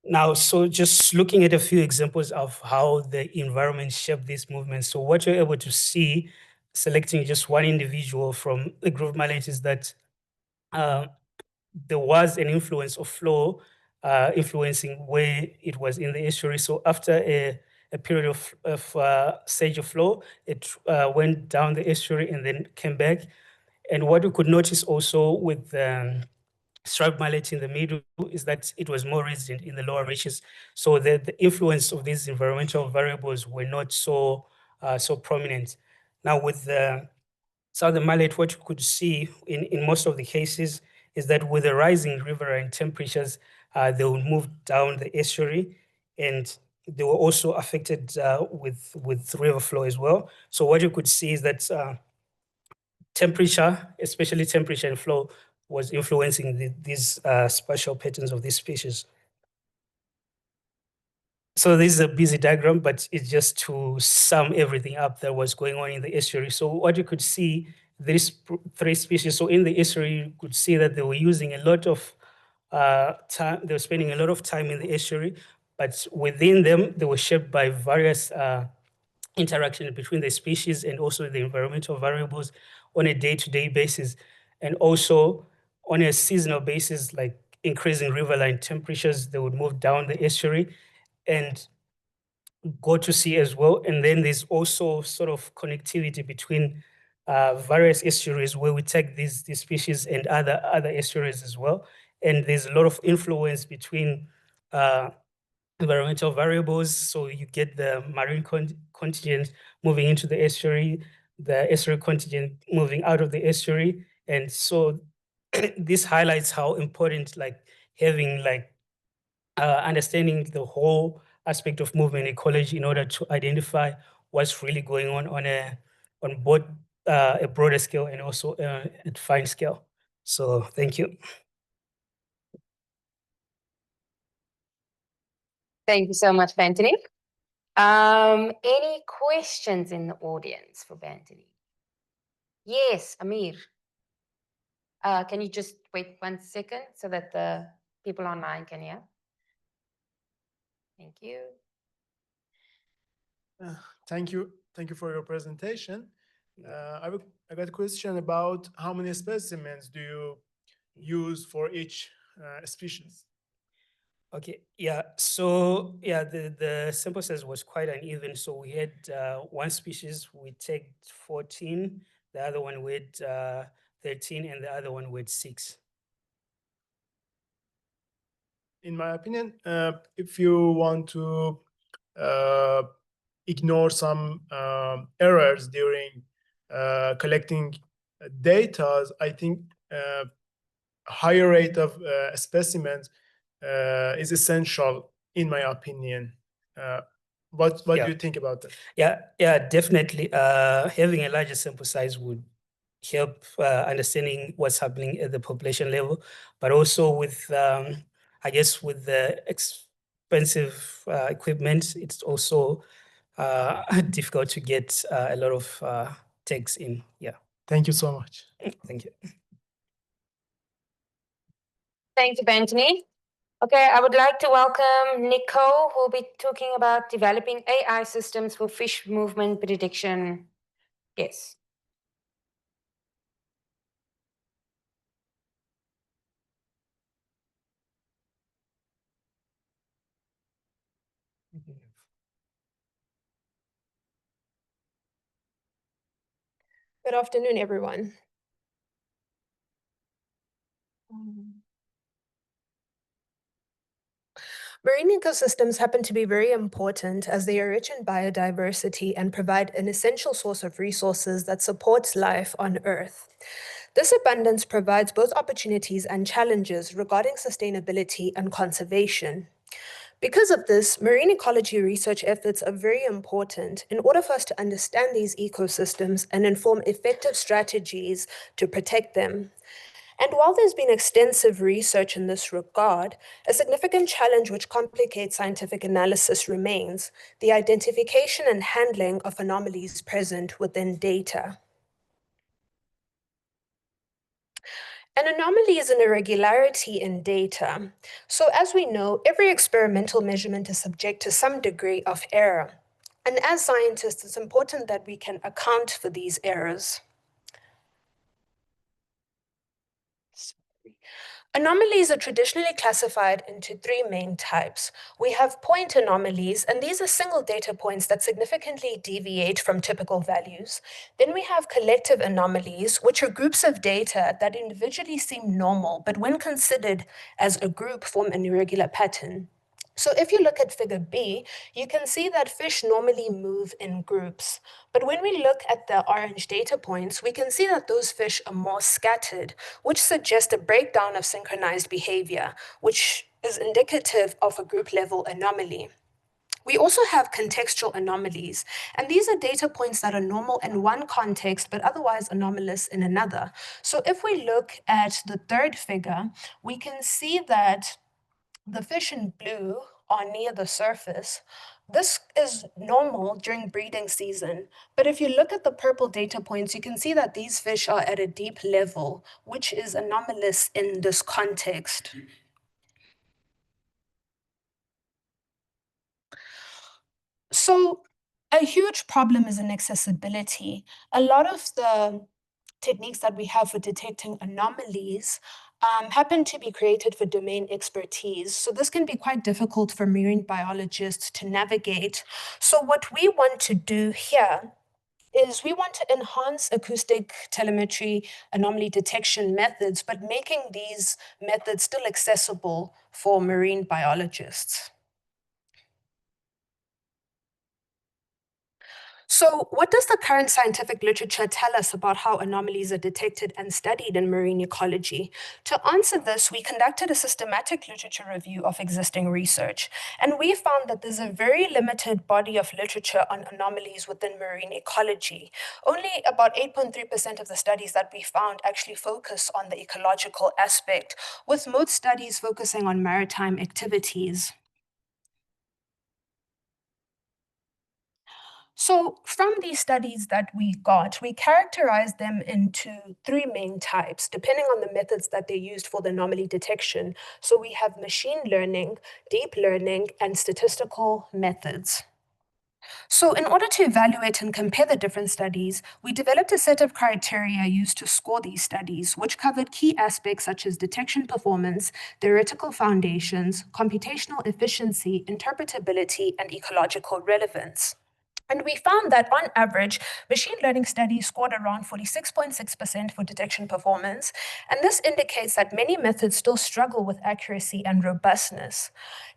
[SPEAKER 13] Now, so just looking at a few examples of how the environment shaped these movements. So what you're able to see, selecting just one individual from the groove mallet, is that there was an influence of flow influencing where it was in the estuary. So after a period of surge of flow, it went down the estuary and then came back. And what we could notice also with striped mallet in the middle is that it was more resident in the lower reaches. So the influence of these environmental variables were not so prominent. Now with the southern mallet, what you could see in most of the cases is that with the rising riverine temperatures, they would move down the estuary, and they were also affected with river flow as well. So what you could see is that temperature, especially temperature and flow, was influencing these spatial patterns of these species. So this is a busy diagram, but it's just to sum everything up that was going on in the estuary. So what you could see, these three species, so in the estuary, you could see that they were using a lot of time, they were spending a lot of time in the estuary, but within them, they were shaped by various interaction between the species and also the environmental variables on a day-to-day basis. And also on a seasonal basis, like increasing riverine temperatures, they would move down the estuary and go to sea as well. And then there's also sort of connectivity between various estuaries where we take these species and other estuaries as well. And there's a lot of influence between environmental variables. So you get the marine contingent moving into the estuary contingent moving out of the estuary. And so this highlights how important like having like understanding the whole aspect of movement ecology in order to identify what's really going on both a broader scale and also at fine scale. So thank you.
[SPEAKER 5] Thank you so much, Bantini. Any questions in the audience for Bantini? Yes, Amir. Can you just wait 1 second so that the people online can hear? Thank you.
[SPEAKER 14] Thank you. Thank you for your presentation. I got a question about how many specimens do you use for each species?
[SPEAKER 13] Okay, yeah. So yeah, the sample size was quite uneven. So we had one species we take 14, the other one with 13, and the other one with 6.
[SPEAKER 14] In my opinion, if you want to ignore some errors during collecting data, I think higher rate of specimens is essential, in my opinion. What do you think about that?
[SPEAKER 13] Yeah, definitely. Having a larger sample size would help understanding what's happening at the population level, but also with, I guess, with the expensive equipment, it's also difficult to get a lot of tags in. Yeah.
[SPEAKER 14] Thank you so much.
[SPEAKER 13] Thank you.
[SPEAKER 5] Thank you, Bethany. Okay, I would like to welcome Nico, who will be talking about developing AI systems for fish movement prediction. Yes.
[SPEAKER 15] Good afternoon, everyone. Marine ecosystems happen to be very important as they are rich in biodiversity and provide an essential source of resources that supports life on Earth. This abundance provides both opportunities and challenges regarding sustainability and conservation. Because of this, marine ecology research efforts are very important in order for us to understand these ecosystems and inform effective strategies to protect them. And while there's been extensive research in this regard, a significant challenge which complicates scientific analysis remains the identification and handling of anomalies present within data. An anomaly is an irregularity in data. So as we know, every experimental measurement is subject to some degree of error. And as scientists, it's important that we can account for these errors. Anomalies are traditionally classified into 3 main types. We have point anomalies, and these are single data points that significantly deviate from typical values. Then we have collective anomalies, which are groups of data that individually seem normal, but when considered as a group form an irregular pattern. So if you look at figure B, you can see that fish normally move in groups. But when we look at the orange data points, we can see that those fish are more scattered, which suggests a breakdown of synchronized behavior, which is indicative of a group level anomaly. We also have contextual anomalies, and these are data points that are normal in one context, but otherwise anomalous in another. So if we look at the third figure, we can see that the fish in blue are near the surface. This is normal during breeding season, but if you look at the purple data points, you can see that these fish are at a deep level, which is anomalous in this context. So a huge problem is inaccessibility. A lot of the techniques that we have for detecting anomalies happen to be created for domain expertise. So this can be quite difficult for marine biologists to navigate. So what we want to do here is we want to enhance acoustic telemetry anomaly detection methods, but making these methods still accessible for marine biologists. So what does the current scientific literature tell us about how anomalies are detected and studied in marine ecology? To answer this, we conducted a systematic literature review of existing research, and we found that there's a very limited body of literature on anomalies within marine ecology. Only about 8.3% of the studies that we found actually focus on the ecological aspect, with most studies focusing on maritime activities. So from these studies that we got, we characterized them into three main types, depending on the methods that they used for the anomaly detection. So we have machine learning, deep learning, and statistical methods. So in order to evaluate and compare the different studies, we developed a set of criteria used to score these studies, which covered key aspects such as detection performance, theoretical foundations, computational efficiency, interpretability, and ecological relevance. And we found that on average, machine learning studies scored around 46.6% for detection performance. And this indicates that many methods still struggle with accuracy and robustness.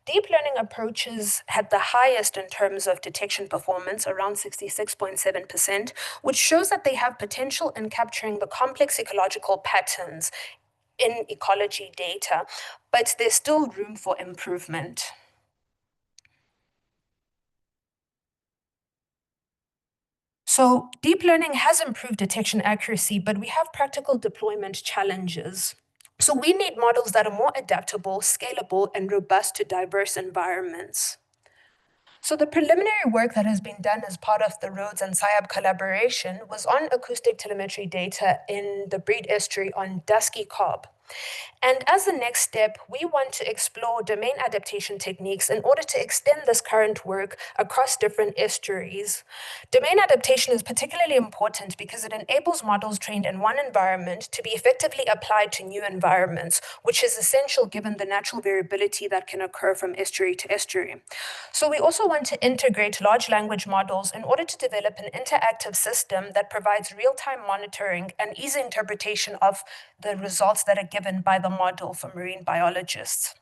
[SPEAKER 15] Deep learning approaches had the highest in terms of detection performance, around 66.7%, which shows that they have potential in capturing the complex ecological patterns in ecology data, but there's still room for improvement. So deep learning has improved detection accuracy, but we have practical deployment challenges. So we need models that are more adaptable, scalable, and robust to diverse environments. So the preliminary work that has been done as part of the Rhodes and SAIAB collaboration was on acoustic telemetry data in the Breed estuary on dusky cob. And as the next step, we want to explore domain adaptation techniques in order to extend this current work across different estuaries. Domain adaptation is particularly important because it enables models trained in one environment to be effectively applied to new environments, which is essential given the natural variability that can occur from estuary to estuary. So we also want to integrate large language models in order to develop an interactive system that provides real-time monitoring and easy interpretation of the results that are given by the model for marine biologists.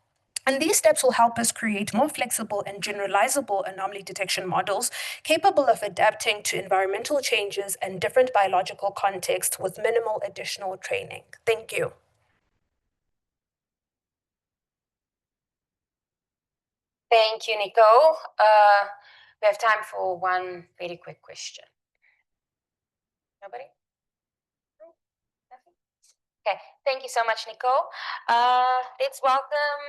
[SPEAKER 15] And these steps will help us create more flexible and generalizable anomaly detection models capable of adapting to environmental changes and different biological contexts with minimal additional training. Thank you.
[SPEAKER 5] Thank you, Nicole. We have time for one very quick question. Nobody? Nothing? Okay, thank you so much, Nicole. Let's welcome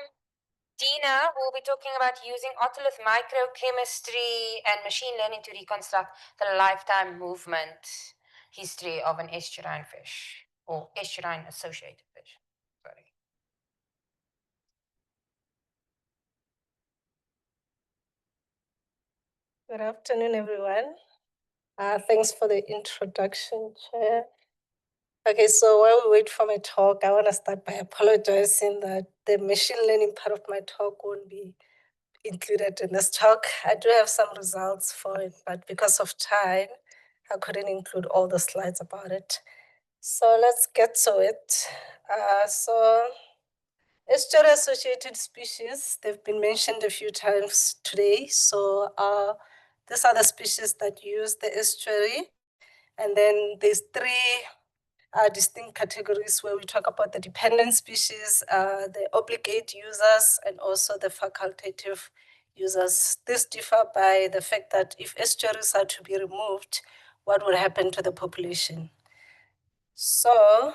[SPEAKER 5] Dina, who will be talking about using otolith microchemistry and machine learning to reconstruct the lifetime movement history of an estuarine fish, or estuarine associated fish. Sorry.
[SPEAKER 16] Good afternoon, everyone. Thanks for the introduction, Chair. Okay, so while we wait for my talk, I want to start by apologizing that the machine learning part of my talk won't be included in this talk. I do have some results for it, but because of time, I couldn't include all the slides about it. So let's get to it. Estuary-associated species, they've been mentioned a few times today. So these are the species that use the estuary. And then there's three distinct categories where we talk about the dependent species, the obligate users, and also the facultative users. This differ by the fact that if estuaries are to be removed, what would happen to the population? So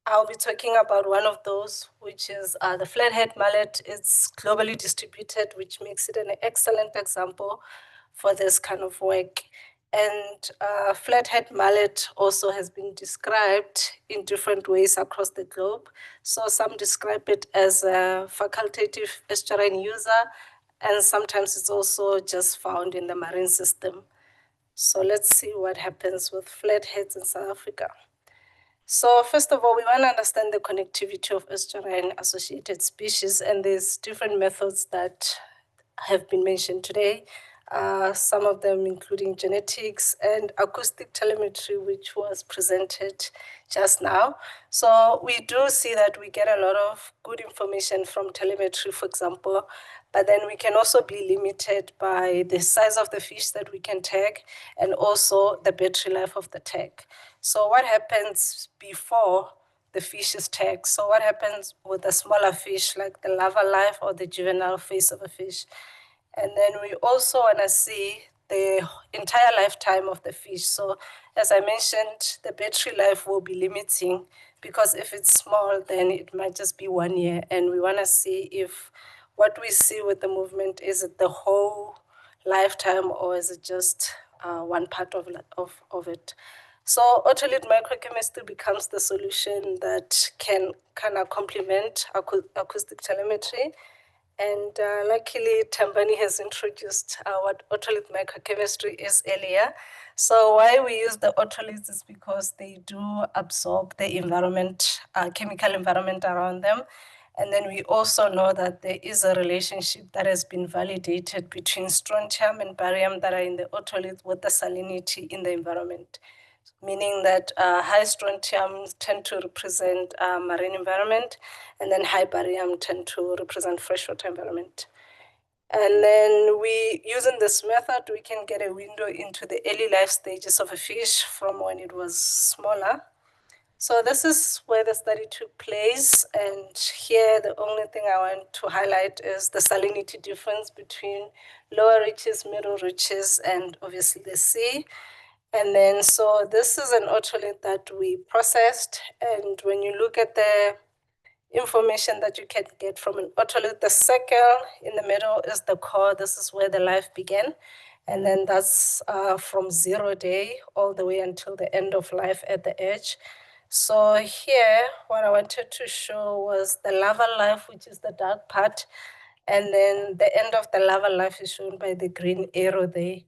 [SPEAKER 16] I'll be talking about one of those, which is the flathead mullet. It's globally distributed, which makes it an excellent example for this kind of work. And flathead mullet also has been described in different ways across the globe. So some describe it as a facultative estuarine user, and sometimes it's also just found in the marine system. So let's see what happens with flatheads in South Africa. So first of all, we want to understand the connectivity of estuarine-associated species, and there's different methods that have been mentioned today. Some of them including genetics and acoustic telemetry, which was presented just now. So we do see that we get a lot of good information from telemetry, for example, but then we can also be limited by the size of the fish that we can tag and also the battery life of the tag. So what happens before the fish is tagged? So what happens with the smaller fish, like the larval life or the juvenile phase of a fish? And then we also want to see the entire lifetime of the fish. So as I mentioned, the battery life will be limiting because if it's small, then it might just be 1 year. And we want to see if what we see with the movement, is it the whole lifetime or is it just one part of it. So otolith microchemistry becomes the solution that can kind of complement acoustic telemetry. And luckily, Tambani has introduced what otolith microchemistry is earlier. So why we use the otoliths is because they do absorb the environment, chemical environment around them. And then we also know that there is a relationship that has been validated between strontium and barium that are in the otolith with the salinity in the environment, meaning that high strontium tend to represent marine environment, and then high barium tend to represent freshwater environment. And then using this method, we can get a window into the early life stages of a fish from when it was smaller. So this is where the study took place. And here, the only thing I want to highlight is the salinity difference between lower reaches, middle reaches, and obviously the sea. And then, so this is an otolith that we processed. And when you look at the information that you can get from an otolith, the circle in the middle is the core. This is where the life began. And then that's from 0 day all the way until the end of life at the edge. So here, what I wanted to show was the larval life, which is the dark part. And then the end of the larval life is shown by the green arrow there.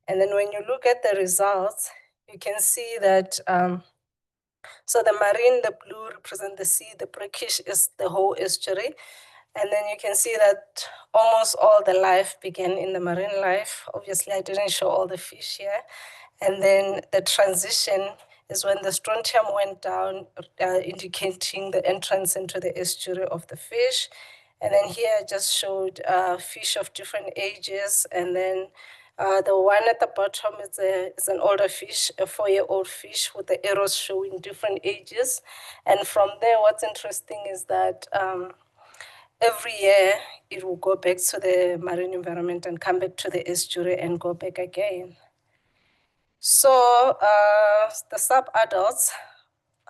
[SPEAKER 16] And then when you look at the results, you can see that, so the marine, the blue represent the sea, the brackish is the whole estuary. And then you can see that almost all the life began in the marine life. Obviously, I didn't show all the fish here. And then the transition is when the strontium went down, indicating the entrance into the estuary of the fish. And then here I just showed fish of different ages. And then the one at the bottom is an older fish, a 4-year-old fish with the arrows showing different ages. And from there, what's interesting is that every year it will go back to the marine environment and come back to the estuary and go back again. So the sub-adults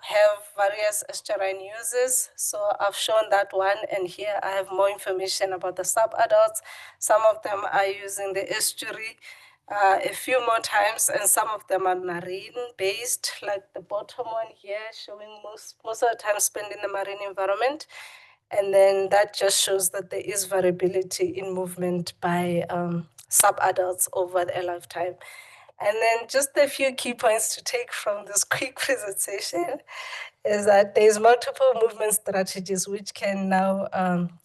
[SPEAKER 16] have various estuarine uses. So I've shown that one, and here I have more information about the sub-adults. Some of them are using the estuary a few more times, and some of them are marine-based, like the bottom one here, showing most of the time spent in the marine environment. And then that just shows that there is variability in movement by sub-adults over their lifetime. And then just a few key points to take from this quick presentation is that there's multiple movement strategies which can now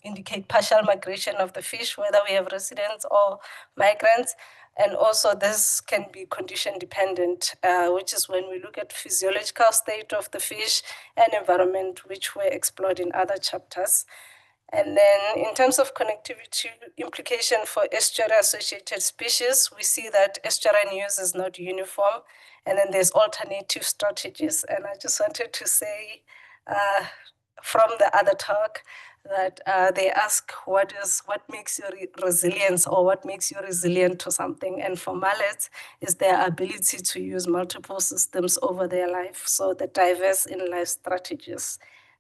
[SPEAKER 16] indicate partial migration of the fish, whether we have residents or migrants. And also this can be condition dependent, which is when we look at physiological state of the fish and environment, which were explored in other chapters. And then in terms of connectivity implication for estuary-associated species, we see that estuarine use is not uniform. And then there's alternative strategies. And I just wanted to say from the other talk that they ask what makes you resilience, or what makes you resilient to something. And for mallets is their ability to use multiple systems over their life. So the diverse in life strategies.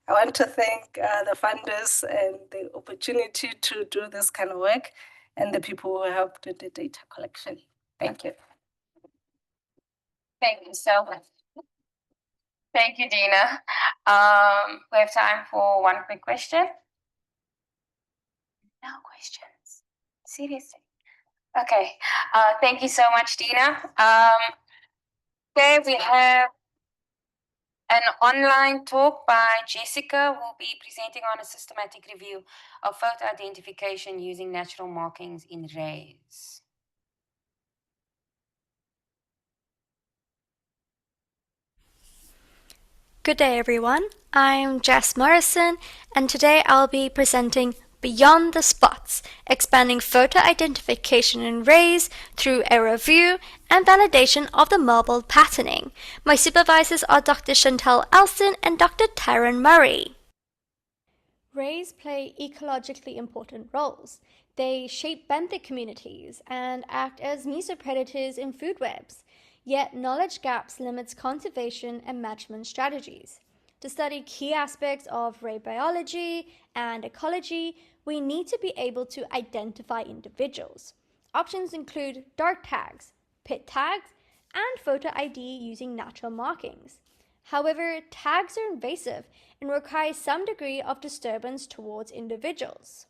[SPEAKER 16] I want to thank the funders and the opportunity to do this kind of work, and the people who helped with the data collection. Thank you.
[SPEAKER 5] Thank you so much. Thank you, Dina. We have time for one quick question. No questions. Seriously. Okay. Thank you so much, Dina. Okay, we have an online talk by Jessica, who will be presenting on a systematic review of photo identification using natural markings in rays.
[SPEAKER 17] Good day, everyone. I'm Jess Morrison, and today I'll be presenting Beyond the Spots, expanding photo identification in rays through a review and validation of the marbled patterning. My supervisors are Dr. Chantal Alston and Dr. Taryn Murray. Rays play ecologically important roles. They shape benthic communities and act as mesopredators in food webs. Yet knowledge gaps limits conservation and management strategies. To study key aspects of ray biology and ecology, we need to be able to identify individuals. Options include dark tags, PIT tags, and photo ID using natural markings. However, tags are invasive and require some degree of disturbance towards individuals.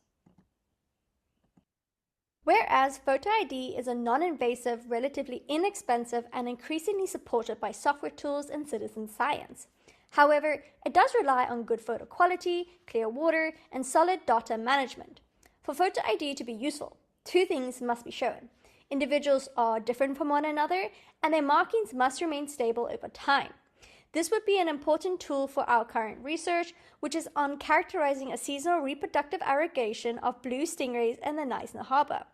[SPEAKER 17] Whereas photo ID is a non-invasive, relatively inexpensive, and increasingly supported by software tools and citizen science. However, it does rely on good photo quality, clear water, and solid data management. For photo ID to be useful, two things must be shown. Individuals are different from one another, and their markings must remain stable over time. This would be an important tool for our current research, which is on characterizing a seasonal reproductive aggregation of blue stingrays in the Neisner Harbor.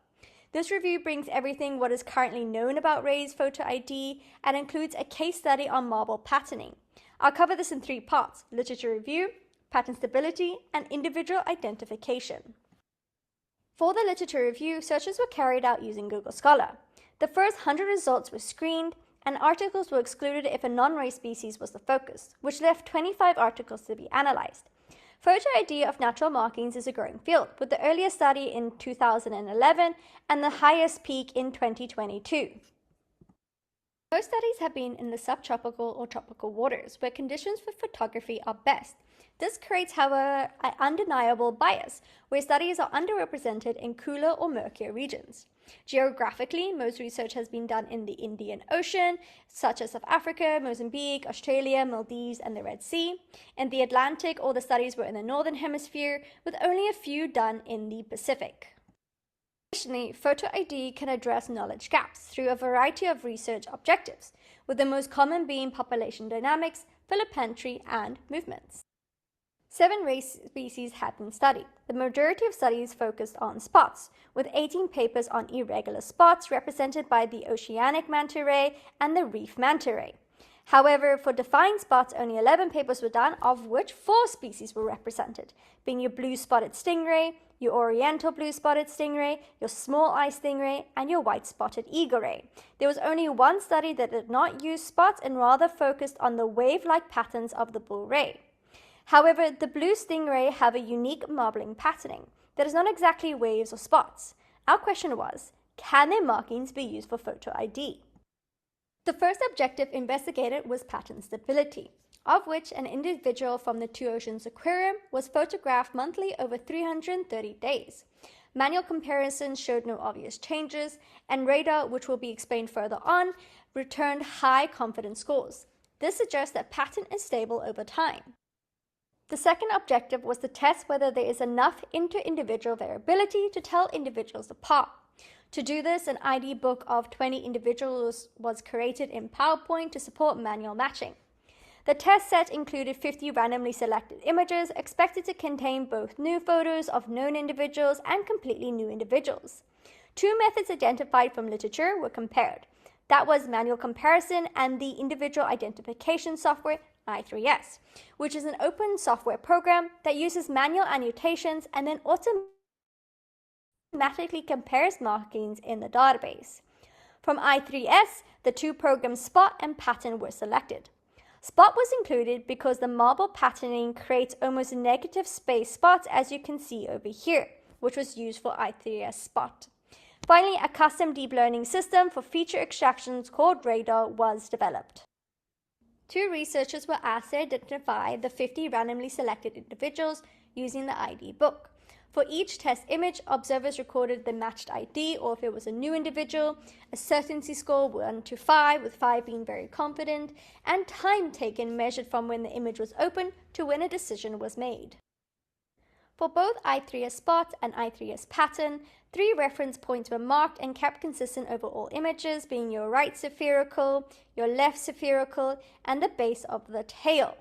[SPEAKER 17] This review brings everything what is currently known about rays photo ID and includes a case study on marble patterning. I'll cover this in 3 parts: literature review, pattern stability, and individual identification. For the literature review, searches were carried out using Google Scholar. The first 100 results were screened, and articles were excluded if a non-ray species was the focus, which left 25 articles to be analyzed. Photo ID of natural markings is a growing field, with the earliest study in 2011 and the highest peak in 2022. Most studies have been in the subtropical or tropical waters, where conditions for photography are best. This creates, however, an undeniable bias, where studies are underrepresented in cooler or murkier regions. Geographically, most research has been done in the Indian Ocean, such as South Africa, Mozambique, Australia, Maldives, and the Red Sea. In the Atlantic, all the studies were in the Northern Hemisphere, with only a few done in the Pacific. Additionally, photo ID can address knowledge gaps through a variety of research objectives, with the most common being population dynamics, philopentry, and movements. 7 race species have been studied. The majority of studies focused on spots, with 18 papers on irregular spots represented by the oceanic manta ray and the reef manta ray. However, for defined spots, only 11 papers were done, of which 4 species were represented, being your blue-spotted stingray, your oriental blue-spotted stingray, your small-eye stingray, and your white-spotted eagle ray. There was only 1 study that did not use spots and rather focused on the wave-like patterns of the bull ray. However, the blue stingray have a unique marbling patterning that is not exactly waves or spots. Our question was, can their markings be used for photo ID? The first objective investigated was pattern stability, of which an individual from the Two Oceans Aquarium was photographed monthly over 330 days. Manual comparisons showed no obvious changes, and radar, which will be explained further on, returned high confidence scores. This suggests that pattern is stable over time. The second objective was to test whether there is enough inter-individual variability to tell individuals apart. To do this, an ID book of 20 individuals was created in PowerPoint to support manual matching. The test set included 50 randomly selected images expected to contain both new photos of known individuals and completely new individuals. 2 methods identified from literature were compared. That was manual comparison and the individual identification software I3S, which is an open software program that uses manual annotations and then automatically compares markings in the database. From I3S, the 2 programs Spot and Pattern were selected. Spot was included because the marble patterning creates almost negative space spots, as you can see over here, which was used for I3S Spot. Finally, a custom deep learning system for feature extractions called Radar was developed. 2 researchers were asked to identify the 50 randomly selected individuals using the ID book. For each test image, observers recorded the matched ID, or if it was a new individual, a certainty score 1 to 5, with 5 being very confident, and time taken measured from when the image was opened to when a decision was made. For both I3S Spot and I3S Pattern, 3 reference points were marked and kept consistent over all images, being your right spherical, your left spherical, and the base of the tail.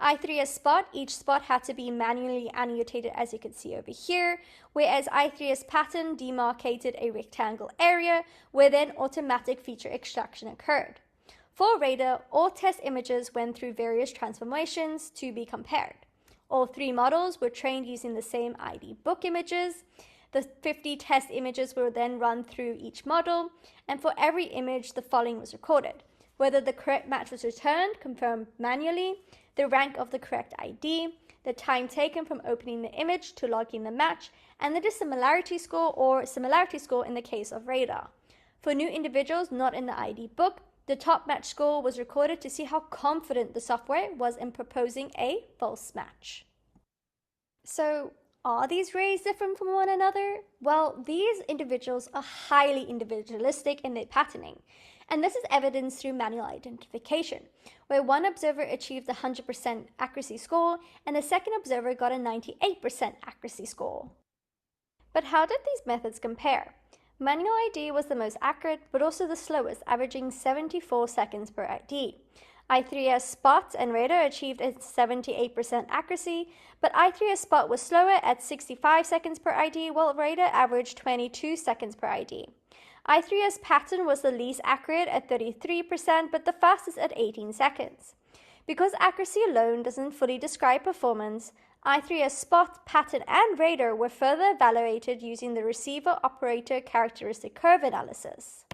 [SPEAKER 17] I3S Spot, each spot had to be manually annotated, as you can see over here, whereas I3S Pattern demarcated a rectangle area where then automatic feature extraction occurred. For Radar, all test images went through various transformations to be compared. All 3 models were trained using the same ID book images. The 50 test images were then run through each model, and for every image, the following was recorded: whether the correct match was returned, confirmed manually, the rank of the correct ID, the time taken from opening the image to logging the match, and the dissimilarity score or similarity score in the case of Radar. For new individuals not in the ID book, the top match score was recorded to see how confident the software was in proposing a false match. So, are these rays different from one another? Well, these individuals are highly individualistic in their patterning, and this is evidenced through manual identification, where one observer achieved a 100% accuracy score and the second observer got a 98% accuracy score. But how did these methods compare? Manual ID was the most accurate, but also the slowest, averaging 74 seconds per ID. I3S Spot and Radar achieved a 78% accuracy, but I3S Spot was slower at 65 seconds per ID, while Radar averaged 22 seconds per ID. I3S Pattern was the least accurate at 33%, but the fastest at 18 seconds. Because accuracy alone doesn't fully describe performance, I3S Spot, Pattern, and Radar were further evaluated using the receiver-operator characteristic curve analysis.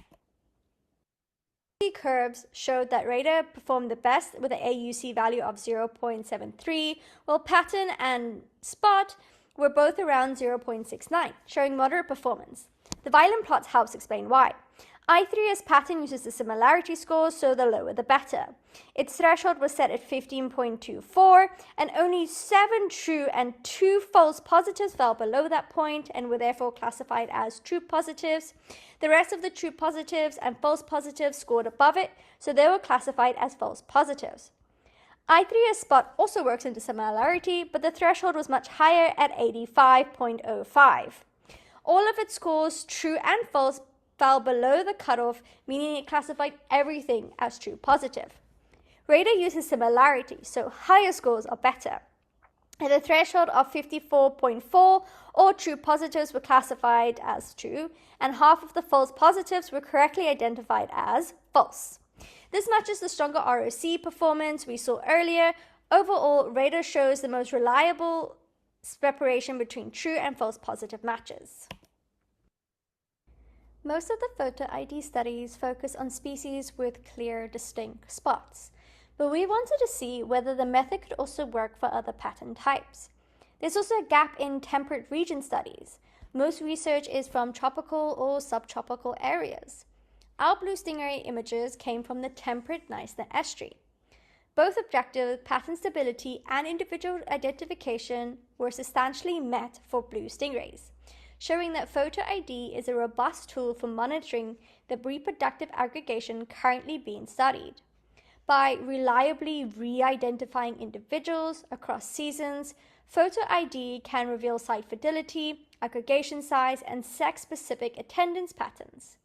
[SPEAKER 17] The curves showed that Radar performed the best with an AUC value of 0.73, while Pattern and Spot were both around 0.69, showing moderate performance. The violin plots helps explain why. I3S Pattern uses the similarity score, so the lower the better. Its threshold was set at 15.24, and only 7 true and 2 false positives fell below that point and were therefore classified as true positives. The rest of the true positives and false positives scored above it, so they were classified as false positives. I3S Spot also works into similarity, but the threshold was much higher at 85.05. All of its scores, true and false, fell below the cutoff, meaning it classified everything as true positive. Radar uses similarity, so higher scores are better. At a threshold of 54.4, all true positives were classified as true, and half of the false positives were correctly identified as false. This matches the stronger ROC performance we saw earlier. Overall, Radar shows the most reliable separation between true and false positive matches. Most of the photo ID studies focus on species with clear, distinct spots, but we wanted to see whether the method could also work for other pattern types. There's also a gap in temperate region studies. Most research is from tropical or subtropical areas. Our blue stingray images came from the temperate Neisner estuary. Both objectives, pattern stability and individual identification, were substantially met for blue stingrays, showing that photo ID is a robust tool for monitoring the reproductive aggregation currently being studied. By reliably re-identifying individuals across seasons, photo ID can reveal site fidelity, aggregation size, and sex-specific attendance patterns.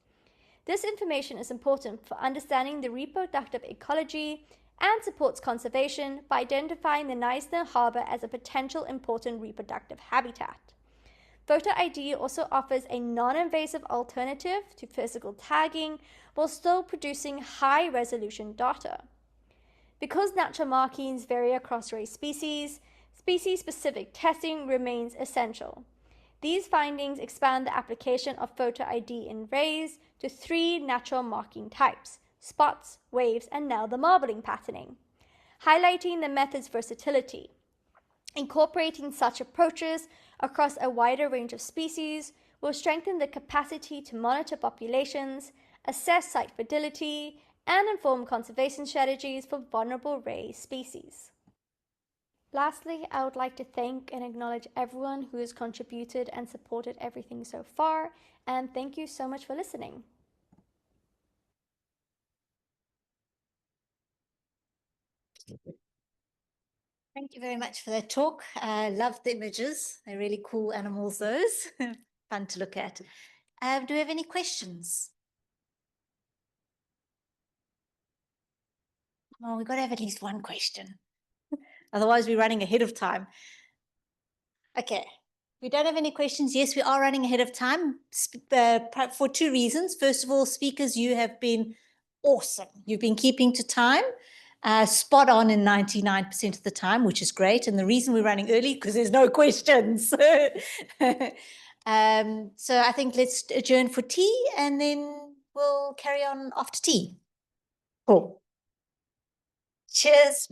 [SPEAKER 17] This information is important for understanding the reproductive ecology and supports conservation by identifying the Neisner Harbor as a potential important reproductive habitat. Photo ID also offers a non-invasive alternative to physical tagging while still producing high-resolution data. Because natural markings vary across race species, species-specific testing remains essential. These findings expand the application of photo ID in rays to 3 natural marking types: spots, waves, and now the marbling patterning, highlighting the method's versatility. Incorporating such approaches across a wider range of species will strengthen the capacity to monitor populations, assess site fidelity, and inform conservation strategies for vulnerable ray species. Lastly, I would like to thank and acknowledge everyone who has contributed and supported everything so far, and thank you so much for listening.
[SPEAKER 2] Thank you very much for that talk. I love the images. They're really cool animals, those. Fun to look at. Do we have any questions? Oh, we've got to have at least one question. Otherwise, we're running ahead of time. Okay. We don't have any questions. Yes, we are running ahead of time for 2 reasons. First of all, speakers, you have been awesome. You've been keeping to time. Spot on in 99% of the time, which is great. And the reason we're running early, because there's no questions. So I think let's adjourn for tea and then we'll carry on after tea. Cool. Cheers.